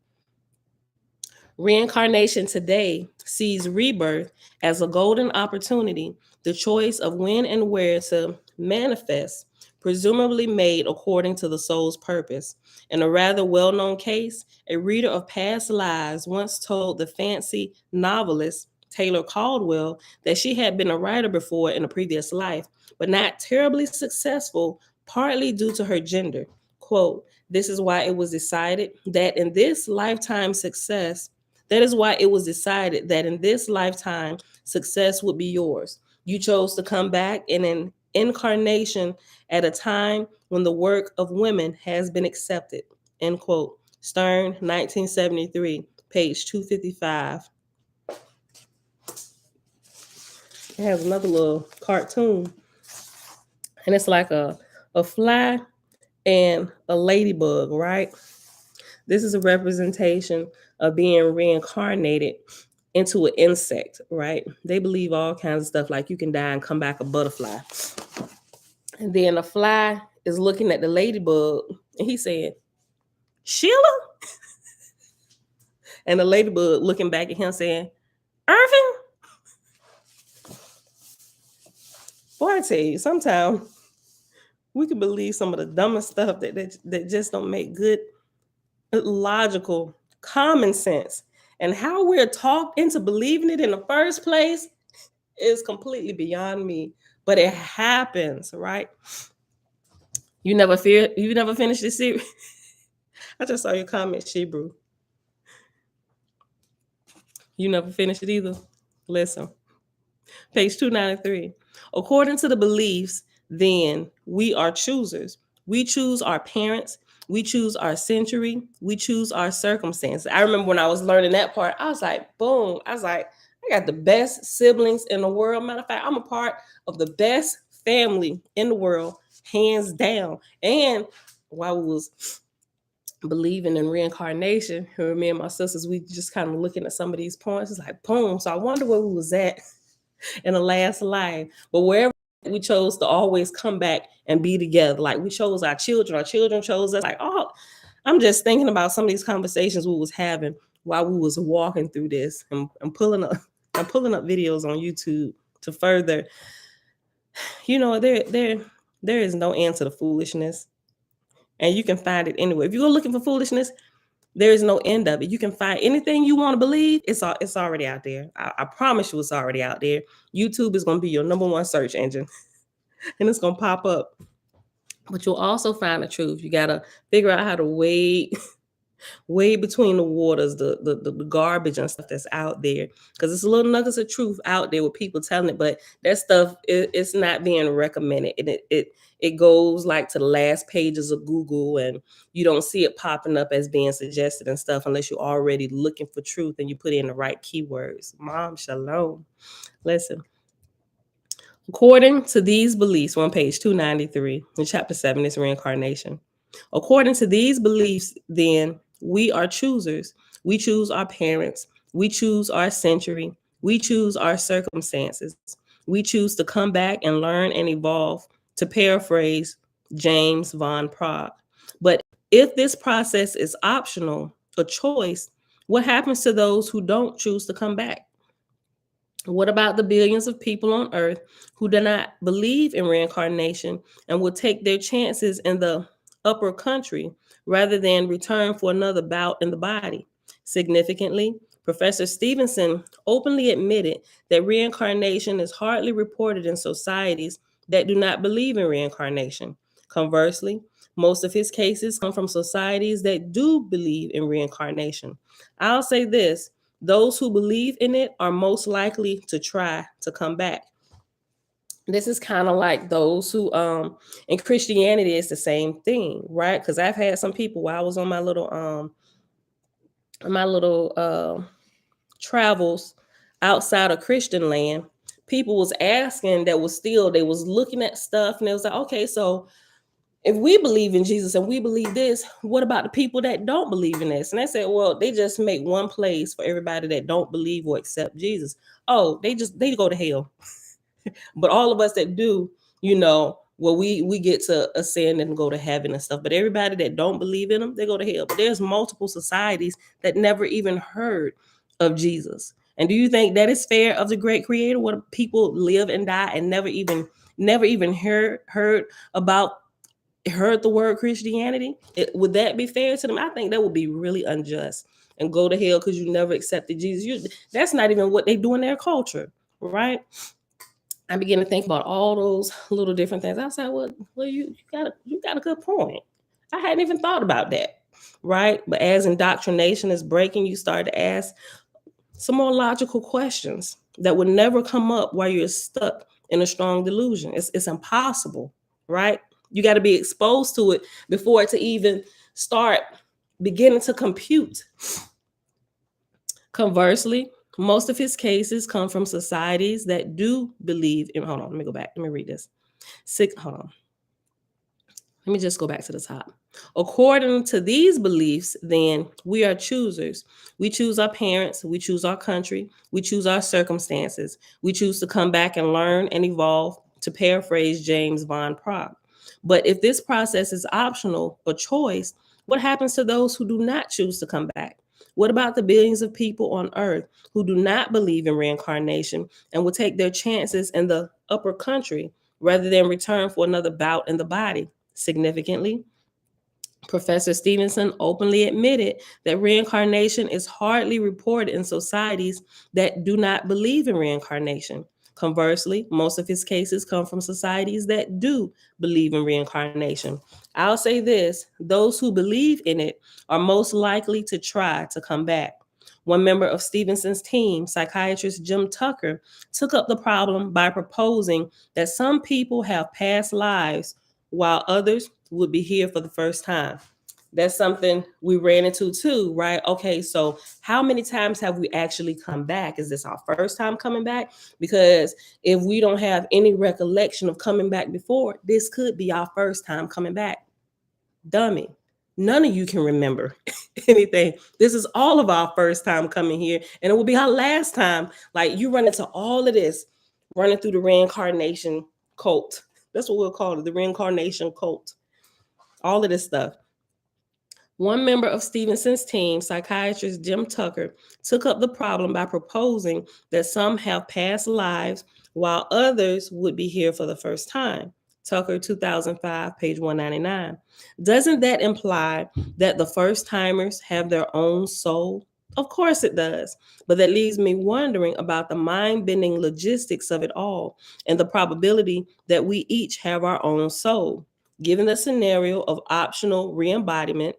Reincarnation today sees rebirth as a golden opportunity, the choice of when and where to manifest, presumably made according to the soul's purpose. In a rather well-known case, a reader of past lives once told the fancy novelist Taylor Caldwell that she had been a writer before in a previous life, but not terribly successful, partly due to her gender. Quote, "This is why it was decided that in this lifetime success that is why it was decided that in this lifetime, success would be yours. You chose to come back in an incarnation at a time when the work of women has been accepted." End quote. Stern, 1973, page 255. It has another little cartoon, and it's like a fly and a ladybug, right? This is a representation of being reincarnated into an insect, right? They believe all kinds of stuff, like you can die and come back a butterfly. And then the fly is looking at the ladybug, and he said, "Sheila?" And the ladybug looking back at him saying, "Irving?" Boy, I tell you, sometimes we can believe some of the dumbest stuff that just don't make good, logical, common sense. And how we're talked into believing it in the first place is completely beyond me. But it happens, right? You never finished this series? I just saw your comment, Shebrew. You never finished it either? Listen. Page 293. According to the beliefs, then, we are choosers. We choose our parents. We choose our century. We choose our circumstances. I remember when I was learning that part, I was like, boom. I was like, I got the best siblings in the world. Matter of fact, I'm a part of the best family in the world, hands down. And while we was believing in reincarnation, me and my sisters, we just kind of looking at some of these points. It's like, boom. So I wonder where we was at in the last life. But wherever we chose to always come back and be together. Like we chose our children chose us. Like, oh, I'm just thinking about some of these conversations we was having while we was walking through this, and pulling up videos on YouTube to further, there is no end to the foolishness. And you can find it anywhere. If you go looking for foolishness, there is no end of it. You can find anything you want to believe. It's already out there. I promise you it's already out there. YouTube is going to be your number one search engine, and it's going to pop up. But you'll also find the truth. You got to figure out how to wade between the waters, the garbage and stuff that's out there. Because it's little nuggets of truth out there with people telling it, but that stuff, it's not being recommended. And it goes like to the last pages of Google, and you don't see it popping up as being suggested and stuff unless you're already looking for truth and you put in the right keywords. Mom, shalom. Listen. According to these beliefs, on page 293, in chapter 7, is reincarnation. According to these beliefs, then, we are choosers. We choose our parents. We choose our century. We choose our circumstances. We choose to come back and learn and evolve, to paraphrase James von Prague. But if this process is optional, a choice, What happens to those who don't choose to come back? What about the billions of people on earth who do not believe in reincarnation and will take their chances in the upper country rather than return for another bout in the body? Significantly, Professor Stevenson openly admitted that reincarnation is hardly reported in societies that do not believe in reincarnation. Conversely, most of his cases come from societies that do believe in reincarnation. I'll say this: those who believe in it are most likely to try to come back. This is kind of like those who in Christianity it's the same thing, right? Because I've had some people while I was on my little travels outside of Christian land, people was asking that was still they was looking at stuff and they was like, okay, so if we believe in Jesus and we believe this, what about the people that don't believe in this? And they said, well, they just make one place for everybody that don't believe or accept Jesus. Oh, they go to hell. But all of us that do, well, we get to ascend and go to heaven and stuff. But everybody that don't believe in them, they go to hell. But there's multiple societies that never even heard of Jesus. And do you think that is fair of the great creator where people live and die and never even about heard the word Christianity? Would that be fair to them? I think that would be really unjust and go to hell because you never accepted Jesus. That's not even what they do in their culture, right? I began to think about all those little different things. I said, well, you got a good point. I hadn't even thought about that, right? But as indoctrination is breaking, you start to ask some more logical questions that would never come up while you're stuck in a strong delusion. It's impossible, right? You got to be exposed to it before it to even start beginning to compute. Conversely, most of his cases come from societies that do believe in. Hold on, let me go back. Let me read this. Hold on. Let me just go back to the top. According to these beliefs, then, we are choosers. We choose our parents, we choose our country, we choose our circumstances. We choose to come back and learn and evolve, to paraphrase James Von Prague. But if this process is optional or choice, what happens to those who do not choose to come back? What about the billions of people on earth who do not believe in reincarnation and will take their chances in the upper country rather than return for another bout in the body? Significantly, Professor Stevenson openly admitted that reincarnation is hardly reported in societies that do not believe in reincarnation. Conversely, most of his cases come from societies that do believe in reincarnation. I'll say this: those who believe in it are most likely to try to come back. One member of Stevenson's team, psychiatrist Jim Tucker, took up the problem by proposing that some people have past lives while others would be here for the first time. That's something we ran into too, right? Okay, so how many times have we actually come back? Is this our first time coming back? Because if we don't have any recollection of coming back before, this could be our first time coming back. Dummy. None of you can remember anything. This is all of our first time coming here, and it will be our last time. Like, you run into all of this running through the reincarnation cult. That's what we'll call it, the reincarnation cult. All of this stuff. One member of Stevenson's team, psychiatrist Jim Tucker, took up the problem by proposing that some have past lives while others would be here for the first time. Tucker, 2005, page 199. Doesn't that imply that the first timers have their own soul? Of course it does. But that leaves me wondering about the mind-bending logistics of it all and the probability that we each have our own soul. Given the scenario of optional re-embodiment,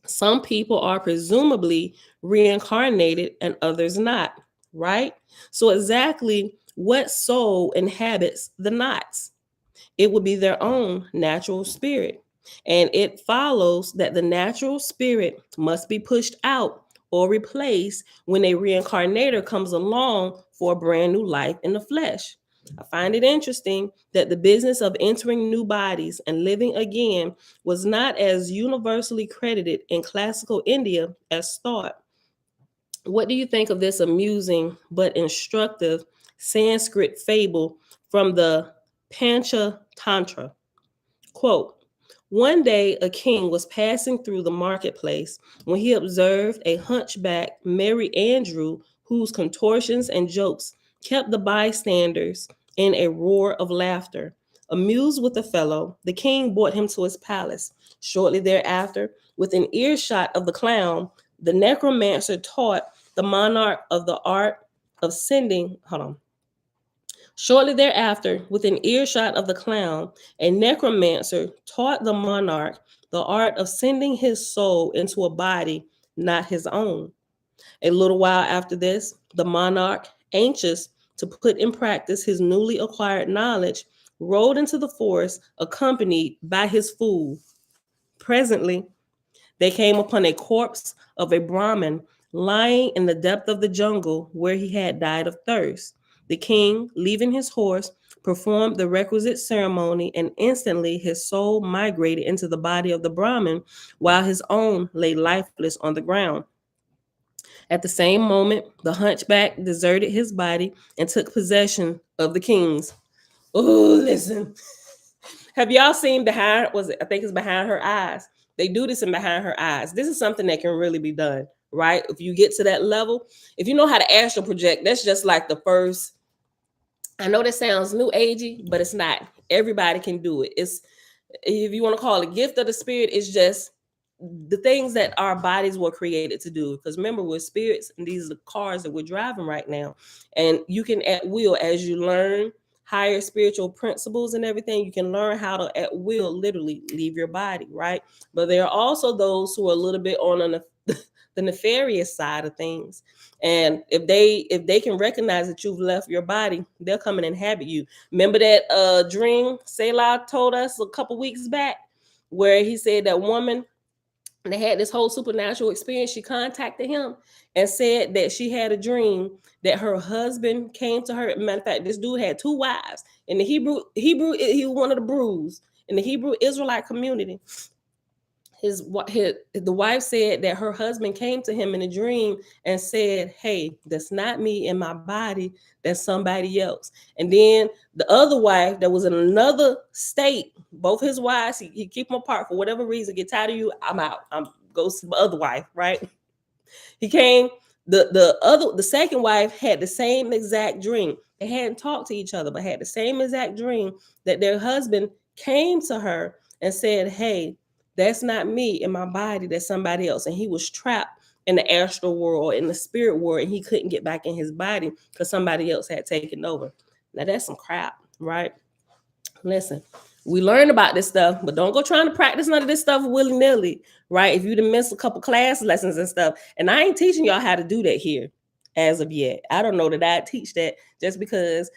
some people are presumably reincarnated and others not, right? So exactly what soul inhabits the knots? It would be their own natural spirit. And it follows that the natural spirit must be pushed out or replaced when a reincarnator comes along for a brand new life in the flesh. I find it interesting that the business of entering new bodies and living again was not as universally credited in classical India as thought. What do you think of this amusing but instructive Sanskrit fable from the Pancha Tantra? Quote, One day, a king was passing through the marketplace when he observed a hunchback, Merry Andrew, whose contortions and jokes kept the bystanders in a roar of laughter. Amused with the fellow, the king brought him to his palace. Shortly thereafter, within earshot of the clown, the necromancer taught the monarch of the art of sending. Hold on. Shortly thereafter, within earshot of the clown, a necromancer taught the monarch the art of sending his soul into a body not his own. A little while after this, the monarch, anxious to put in practice his newly acquired knowledge, rode into the forest accompanied by his fool. Presently, they came upon a corpse of a Brahmin lying in the depth of the jungle where he had died of thirst. The king, leaving his horse, performed the requisite ceremony, and instantly his soul migrated into the body of the Brahmin, while his own lay lifeless on the ground. At the same moment, the hunchback deserted his body and took possession of the king's. Oh, listen. Have y'all seen behind? I think it's behind her eyes. They do this in behind her eyes. This is something that can really be done, right? If you get to that level, if you know how to astral project, that's just like the first. I know that sounds new agey, but it's not. Everybody can do it. It's, if you want to call it gift of the spirit, it's just the things that our bodies were created to do. Because remember, we're spirits, and these are the cars that we're driving right now. And you can at will, as you learn higher spiritual principles and everything, you can learn how to at will literally leave your body, right? But there are also those who are a little bit on the nefarious side of things. And if they can recognize that you've left your body, they'll come and inhabit you. Remember that dream Selah told us a couple weeks back, where he said that woman, they had this whole supernatural experience. She contacted him and said that she had a dream that her husband came to her. Matter of fact, this dude had two wives. In the Hebrew, he was one of the brews in the Hebrew Israelite community. The wife said that her husband came to him in a dream and said, "Hey, that's not me in my body. That's somebody else." And then the other wife that was in another state, both his wives, he keep them apart for whatever reason. Get tired of you, I'm out. I'm go to the other wife, right? He came. The second wife had the same exact dream. They hadn't talked to each other, but had the same exact dream that their husband came to her and said, "Hey, that's not me in my body, that's somebody else." And he was trapped in the astral world, in the spirit world, and he couldn't get back in his body because somebody else had taken over. Now that's some crap, right? Listen, we learn about this stuff, but don't go trying to practice none of this stuff willy-nilly, right? If you done missed a couple class lessons and stuff, and I ain't teaching y'all how to do that here as of yet. I don't know that I teach that, just because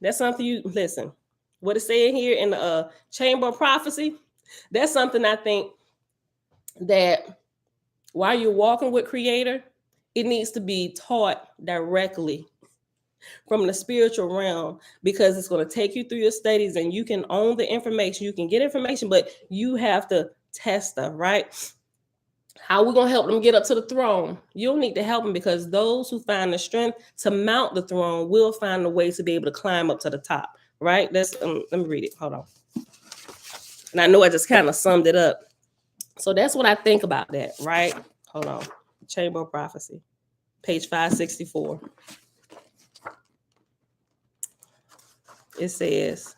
that's something you listen. What it's saying here in the Chamber of Prophecy, that's something I think that while you're walking with Creator, it needs to be taught directly from the spiritual realm, because it's going to take you through your studies and you can own the information. You can get information, but you have to test stuff, right? How are we going to help them get up to the throne? You'll need to help them, because those who find the strength to mount the throne will find a way to be able to climb up to the top, right? Let me read it. Hold on. And I know I just kind of summed it up. So that's what I think about that, right? Hold on. Chamber of Prophecy, page 564. It says,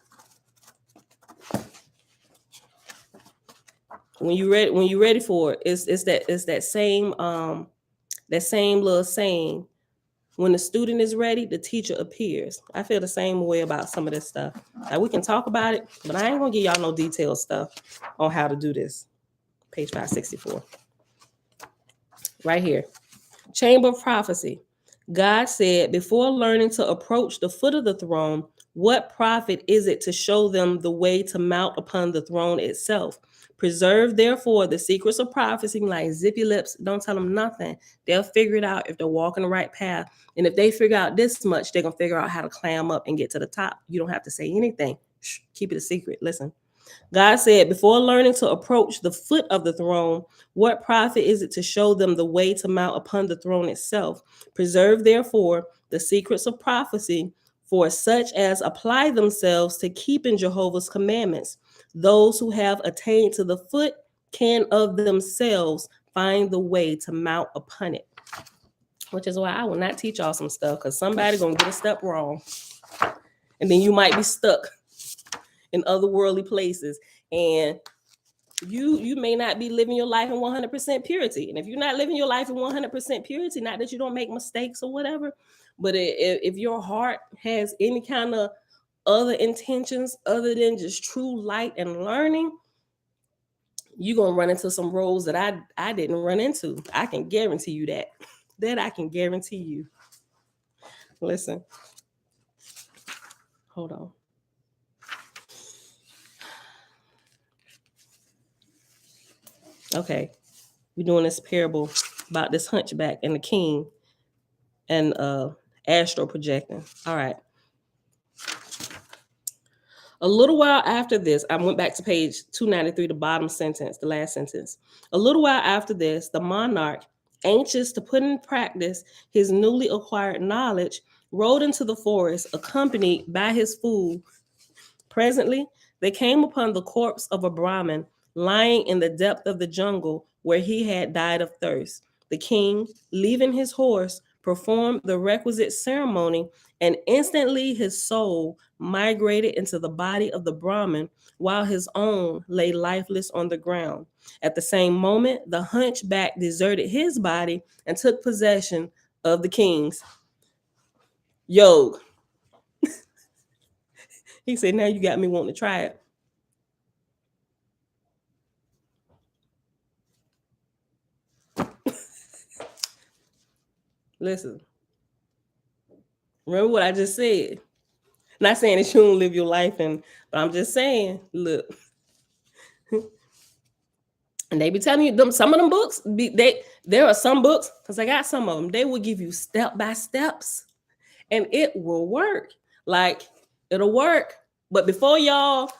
when you're ready for it, it's that same little saying, when the student is ready, the teacher appears. I feel the same way about some of this stuff. Like, we can talk about it, but I ain't gonna give y'all no detailed stuff on how to do this. Page 564. Right here. Chamber of Prophecy. God said, before learning to approach the foot of the throne, what profit is it to show them the way to mount upon the throne itself? Preserve, therefore, the secrets of prophecy like zippy lips. Don't tell them nothing. They'll figure it out if they're walking the right path. And if they figure out this much, they're going to figure out how to climb up and get to the top. You don't have to say anything. Shh, keep it a secret. Listen. God said, before learning to approach the foot of the throne, what profit is it to show them the way to mount upon the throne itself? Preserve, therefore, the secrets of prophecy for such as apply themselves to keeping Jehovah's commandments. Those who have attained to the foot can of themselves find the way to mount upon it. Which is why I will not teach y'all some stuff, because somebody gonna get a step wrong. And then you might be stuck in otherworldly places. And you may not be living your life in 100% purity. And if you're not living your life in 100% purity, not that you don't make mistakes or whatever, but if your heart has any kind of other intentions other than just true light and learning, you're going to run into some roads that I didn't run into. I can guarantee you that. That I can guarantee you. Listen. Hold on. Okay. We're doing this parable about this hunchback and the king and astral projecting. All right. A little while after this, I went back to page 293, the bottom sentence, the last sentence. A little while after this, the monarch, anxious to put in practice his newly acquired knowledge, rode into the forest, accompanied by his fool. Presently, they came upon the corpse of a Brahmin lying in the depth of the jungle where he had died of thirst. The king, leaving his horse, performed the requisite ceremony, and instantly his soul migrated into the body of the Brahmin while his own lay lifeless on the ground. At the same moment, the hunchback deserted his body and took possession of the king's. Yo, he said, now you got me wanting to try it. Listen, remember what I just said. Not saying that you don't live your life, but I'm just saying, look. And they be telling you them some of them books. There are some books, because I got some of them. They will give you step by steps, and it will work. Like it'll work. But before y'all,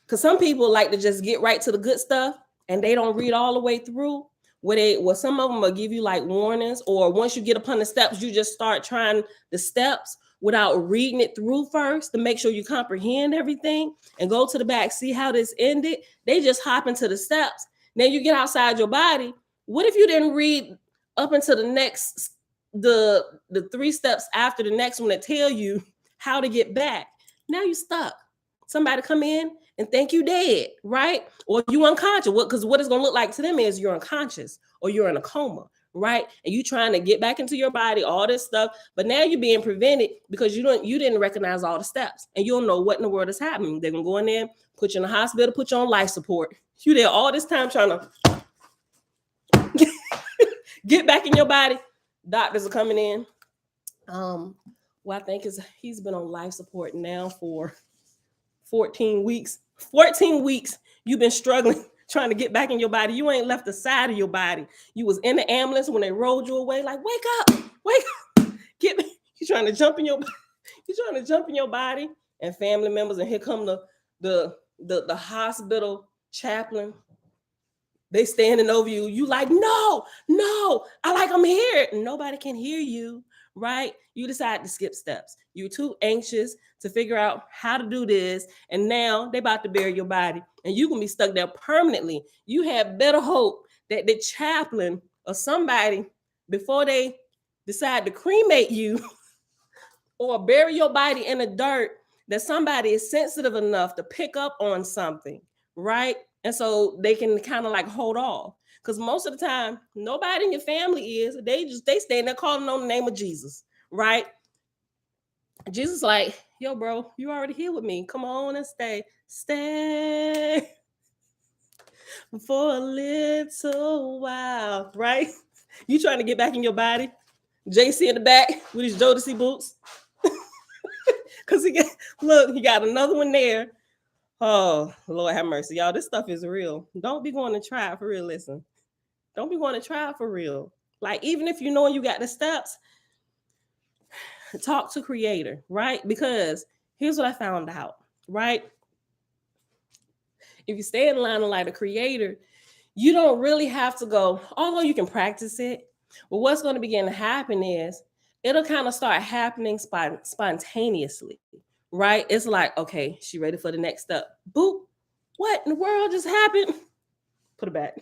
because some people like to just get right to the good stuff, and they don't read all the way through. Where some of them will give you like warnings, or once you get upon the steps, you just start trying the steps without reading it through first to make sure you comprehend everything and go to the back, see how this ended. They just hop into the steps. Then you get outside your body. What if you didn't read up into the next, the 3 steps after the next one that tell you how to get back? Now you stuck. Somebody come in and think you dead, right? Or you unconscious. Because what it's gonna look like to them is you're unconscious or you're in a coma, right? And you trying to get back into your body, all this stuff. But now you're being prevented because you didn't recognize all the steps, and you don't know what in the world is happening. They're gonna go in there, put you in the hospital, put you on life support. You there all this time trying to get back in your body. Doctors are coming in. Well, I think he's been on life support now for 14 weeks. 14 weeks you've been struggling trying to get back in your body. You ain't left the side of your body. You was in the ambulance when they rolled you away. Like, wake up, get me. You're trying to jump in your body, and family members, and here come the hospital chaplain. They standing over you. You like, no, I'm here. Nobody can hear you, right? You decide to skip steps. You're too anxious to figure out how to do this, and now they about to bury your body, and you can be stuck there permanently. You have better hope that the chaplain or somebody, before they decide to cremate you or bury your body in the dirt, that somebody is sensitive enough to pick up on something, right? And so they can kind of like hold off. Because most of the time, nobody in your family is. They stand there calling on the name of Jesus, right? Jesus like, yo, bro, you already here with me. Come on and stay for a little while, right? You trying to get back in your body? JC in the back with his Jodeci boots. Because he got another one there. Oh, Lord have mercy. Y'all, this stuff is real. Don't be going to try it for real. Listen, don't be going to try it for real. Like, even if you know you got the steps, talk to Creator, right? Because here's what I found out, right? If you stay in line like a Creator, you don't really have to go, although you can practice it. But what's going to begin to happen is it'll kind of start happening spontaneously, right? It's like, okay, she ready for the next step. Boop. What in the world just happened? Put it back.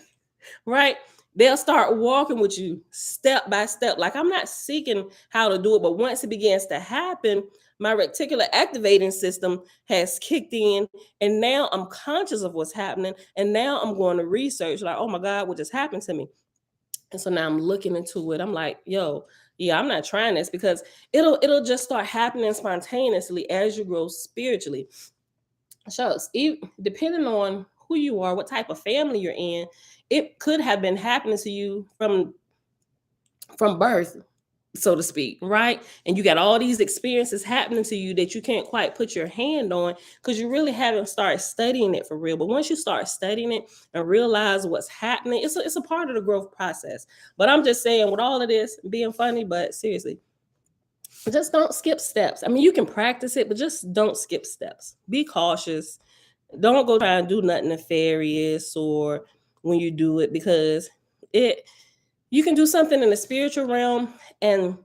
Right? They'll start walking with you step by step. Like, I'm not seeking how to do it, but once it begins to happen, my reticular activating system has kicked in, and now I'm conscious of what's happening. And now I'm going to research, like, oh my God, what just happened to me? And so now I'm looking into it. I'm like, yo, yeah, I'm not trying this, because it'll just start happening spontaneously as you grow spiritually. Shucks, depending on who you are, what type of family you're in, it could have been happening to you from birth, so to speak, right? And you got all these experiences happening to you that you can't quite put your hand on, because you really haven't started studying it for real. But once you start studying it and realize what's happening, it's a part of the growth process. But I'm just saying, with all of this being funny, but seriously, just don't skip steps. I mean, you can practice it, but just don't skip steps. Be cautious. Don't go try and do nothing nefarious or when you do it, because you can do something in the spiritual realm and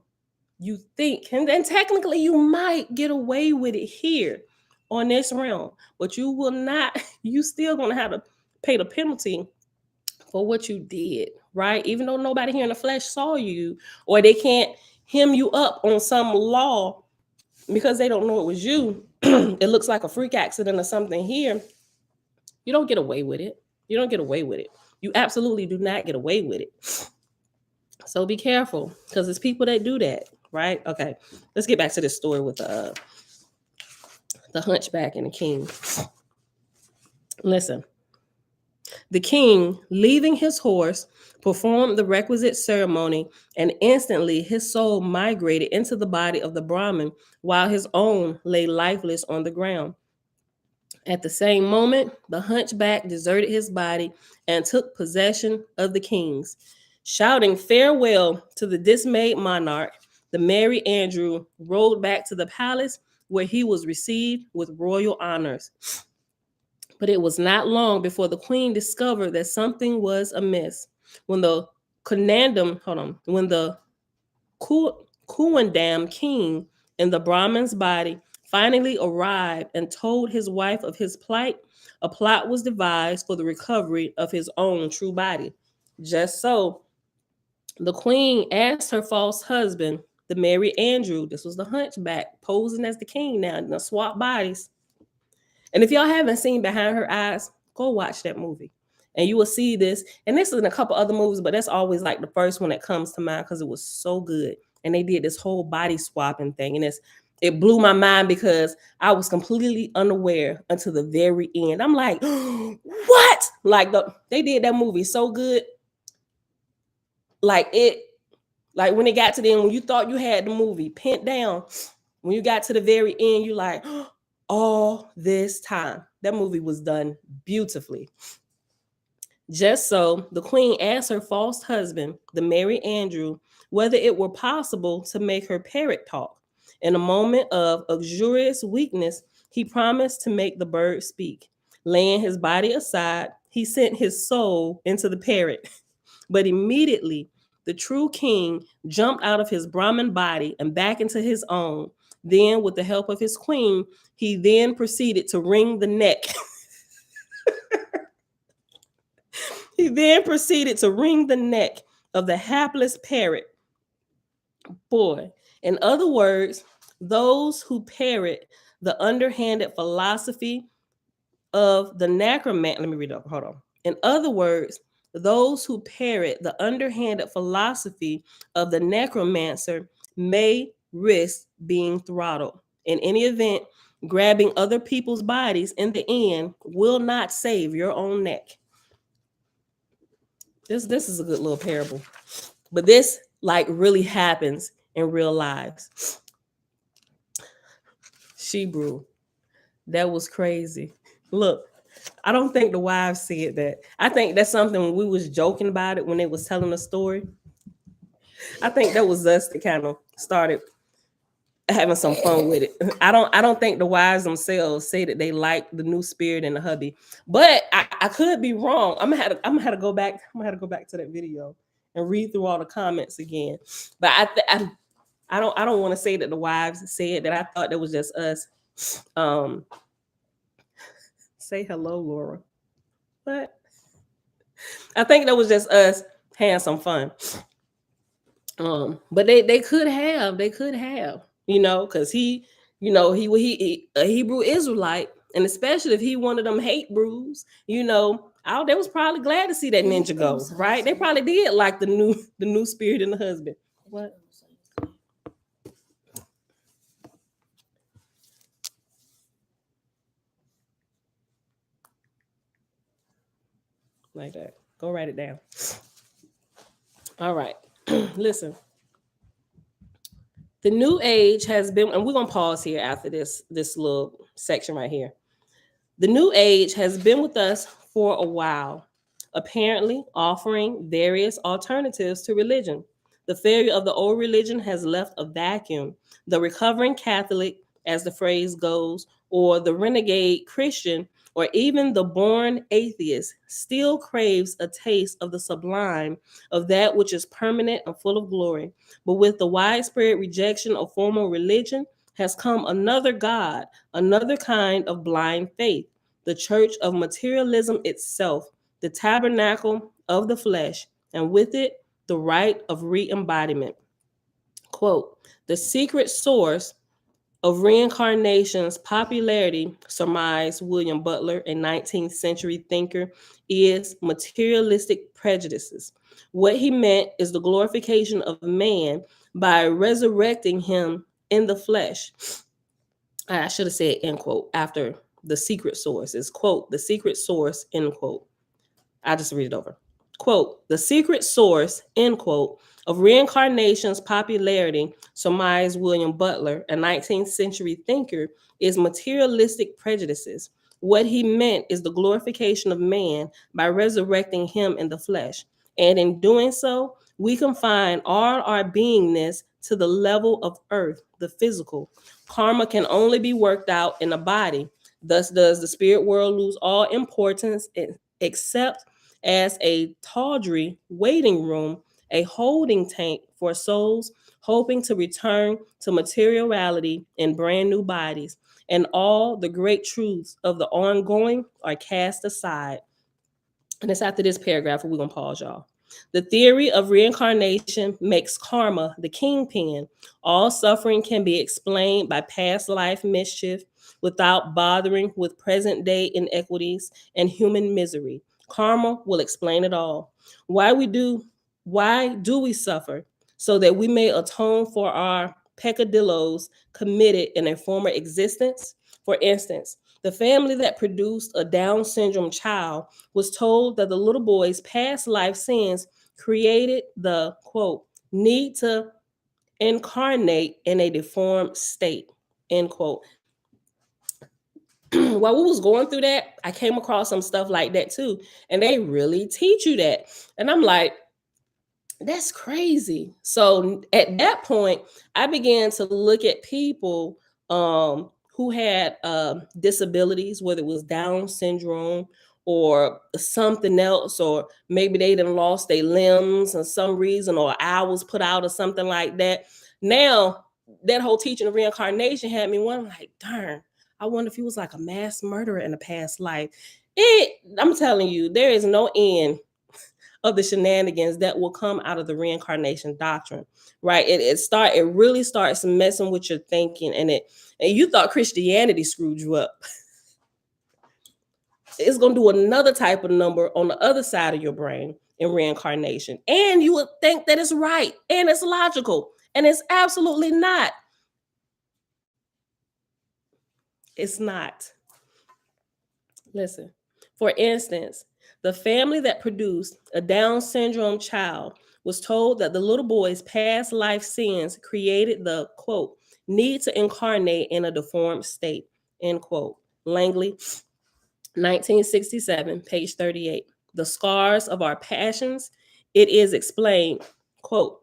you think, and then technically you might get away with it here on this realm, but you will not, you still gonna have to pay the penalty for what you did, right? Even though nobody here in the flesh saw you, or they can't hem you up on some law because they don't know it was you. It looks like a freak accident or something here. You don't get away with it. You don't get away with it. You absolutely do not get away with it. So be careful, because it's people that do that, right? Okay, let's get back to this story with the hunchback and the king. Listen, the king, leaving his horse, performed the requisite ceremony, and instantly his soul migrated into the body of the Brahmin, while his own lay lifeless on the ground. At the same moment, the hunchback deserted his body and took possession of the king's. Shouting farewell to the dismayed monarch, the Merry Andrew rode back to the palace, where he was received with royal honors. But it was not long before the queen discovered that something was amiss. When the when the Kuwandam king in the Brahmin's body finally arrived and told his wife of his plight, a plot was devised for the recovery of his own true body. Just so, the queen asked her false husband, the Merry Andrew, this was the hunchback, posing as the king now, in the swap bodies. And if y'all haven't seen Behind Her Eyes, go watch that movie. And you will see this. And this is in a couple other movies, but that's always like the first one that comes to mind, because it was so good. And they did this whole body swapping thing. And it blew my mind, because I was completely unaware until the very end. I'm like, what? Like they did that movie so good. Like when it got to the end, when you thought you had the movie pinned down, when you got to the very end, you like, all this time. That movie was done beautifully. Just so, the queen asked her false husband, the Merry Andrew, whether it were possible to make her parrot talk. In a moment of uxorious weakness, he promised to make the bird speak. Laying his body aside, he sent his soul into the parrot. But immediately, the true king jumped out of his Brahmin body and back into his own. Then, with the help of his queen, he then proceeded to wring the neck. He then proceeded to wring the neck of the hapless parrot. Boy, in other words, those who parrot the underhanded philosophy of the necromancer. Let me read it up. Hold on. In other words, those who parrot the underhanded philosophy of the necromancer may risk being throttled. In any event, grabbing other people's bodies in the end will not save your own neck. This is a good little parable. But this like really happens in real lives. Shebrew. That was crazy. Look, I don't think the wives said that. I think that's something when we was joking about it when they was telling the story. I think that was us that kind of started having some fun with it. I don't think the wives themselves say that they like the new spirit in the hubby. But I could be wrong. I'm gonna have to go back. I'm gonna have to go back to that video and read through all the comments again. But I don't want to say that the wives said that. I thought that was just us. Say hello, Laura. What? I think that was just us having some fun. But they could have, because he a Hebrew Israelite, and especially if he one of them hate brews, out they was probably glad to see that ninja go, right? They probably did like the new spirit in the husband. What? Like that. Go write it down. All right. Listen. The new age has been, and we're gonna pause here after this little section right here. The new age has been with us for a while, apparently offering various alternatives to religion. The failure of the old religion has left a vacuum. The recovering Catholic, as the phrase goes, or the renegade Christian, or even the born atheist, still craves a taste of the sublime, of that which is permanent and full of glory. But with the widespread rejection of formal religion has come another God, another kind of blind faith, the church of materialism itself, the tabernacle of the flesh, and with it, the right of re-embodiment. Quote, the secret source of reincarnation's popularity, surmised William Butler, a 19th century thinker, is materialistic prejudices. What he meant is the glorification of man by resurrecting him in the flesh. I should have said end quote after the secret source is quote, the secret source, end quote. I just read it over. Quote, the secret source, end quote, of reincarnation's popularity, surmised William Butler, a 19th century thinker, is materialistic prejudices. What he meant is the glorification of man by resurrecting him in the flesh. And in doing so, we confine all our beingness to the level of earth, the physical. Karma can only be worked out in a body. Thus does the spirit world lose all importance except as a tawdry waiting room, a holding tank for souls hoping to return to materiality in brand new bodies. And all the great truths of the ongoing are cast aside. And it's after this paragraph we're going to pause, y'all. The theory of reincarnation makes karma the kingpin. All suffering can be explained by past life mischief without bothering with present day inequities and human misery. Karma will explain it all. Why do we suffer? So that we may atone for our peccadillos committed in a former existence. For instance, the family that produced a Down syndrome child was told that the little boy's past life sins created the, quote, need to incarnate in a deformed state, end quote. While we was going through that, I came across some stuff like that too. And they really teach you that. And I'm like, that's crazy. So at that point, I began to look at people who had disabilities, whether it was Down syndrome or something else, or maybe they done lost their limbs for some reason, or eye was put out or something like that. Now, that whole teaching of reincarnation had me wondering, like, darn, I wonder if he was like a mass murderer in a past life. I'm telling you, there is no end of the shenanigans that will come out of the reincarnation doctrine, right? It really starts messing with your thinking, and you thought Christianity screwed you up. It's gonna do another type of number on the other side of your brain in reincarnation, and you would think that it's right and it's logical, and it's absolutely not. It's not. Listen, for instance, the family that produced a Down syndrome child was told that the little boy's past life sins created the, quote, need to incarnate in a deformed state, end quote. Langley, 1967, page 38. The scars of our passions, it is explained, quote,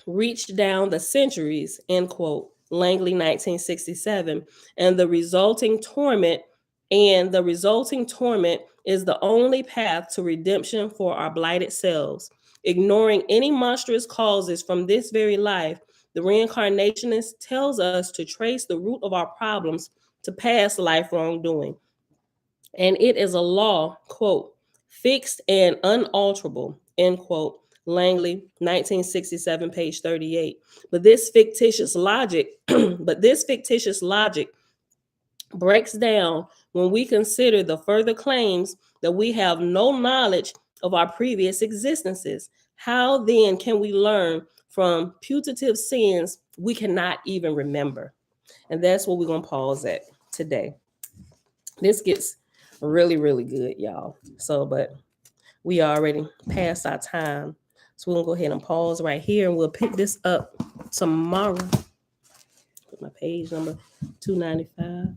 reached down the centuries, end quote. Langley, 1967, and the resulting torment is the only path to redemption for our blighted selves. Ignoring any monstrous causes from this very life, the reincarnationist tells us to trace the root of our problems to past life wrongdoing. And it is a law, quote, fixed and unalterable, end quote. Langley, 1967, page 38. But this fictitious logic, breaks down when we consider the further claims that we have no knowledge of our previous existences. How then can we learn from putative sins we cannot even remember? And that's what we're going to pause at today. This gets really, really good, y'all. So, but we already passed our time. So we're going to go ahead and pause right here and we'll pick this up tomorrow. Put my page number 295.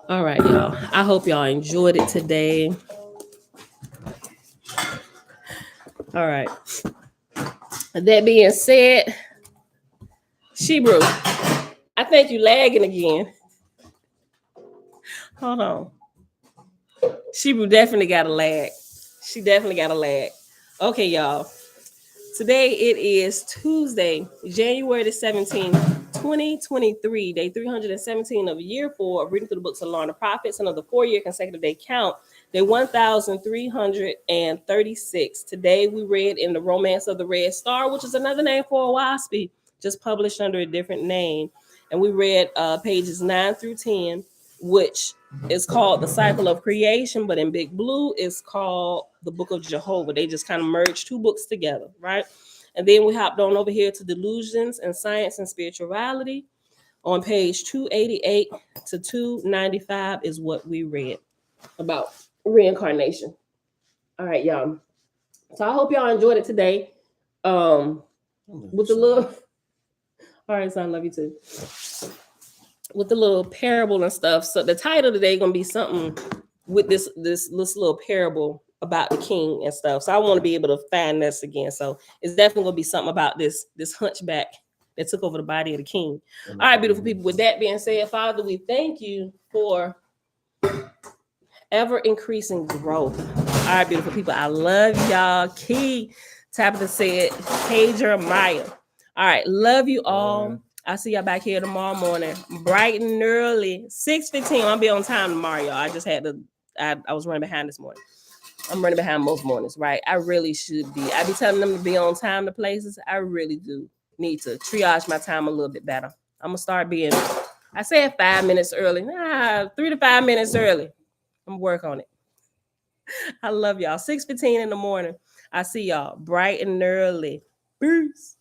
All right, y'all. I hope y'all enjoyed it today. All right. That being said, Shebrew, I think you lagging again. Hold on. Shebrew definitely got a lag. She definitely got a lag. Okay, y'all. Today it is Tuesday, January the 17th, 2023, day 317 of year 4 of reading through the books of Law and the Prophets, and of the 4-year consecutive day count, day 1336. Today we read in The Romance of the Red Star, which is another name for a waspy, just published under a different name. And we read pages 9 through 10, which is called The Cycle of Creation, but in Big Blue it's called The Book of Jehovah. They just kind of merged 2 books together, right? And then we hopped on over here to Delusions and Science and Spirituality. On page 288 to 295 is what we read about reincarnation. All right, y'all. So I hope y'all enjoyed it today. With the little, all right, son, love you too. With the little parable and stuff. So the title today gonna be something with this little parable about the king and stuff. So I want to be able to find this again. So it's definitely gonna be something about this hunchback that took over the body of the king. All right, beautiful people. With that being said, Father, we thank you for ever increasing growth. All right, beautiful people. I love y'all. Key Tabitha said, hey Jeremiah. All right, love you all. I'll see y'all back here tomorrow morning, bright and early, 6:15. I'll be on time tomorrow, y'all. I just had to, I was running behind this morning. I'm running behind most mornings, right? I really should be. I be telling them to be on time to places. I really do need to triage my time a little bit better. I'm going to start being, I said 5 minutes early. 3 to 5 minutes early. I'm going to work on it. I love y'all. 6:15 in the morning. I see y'all bright and early. Peace.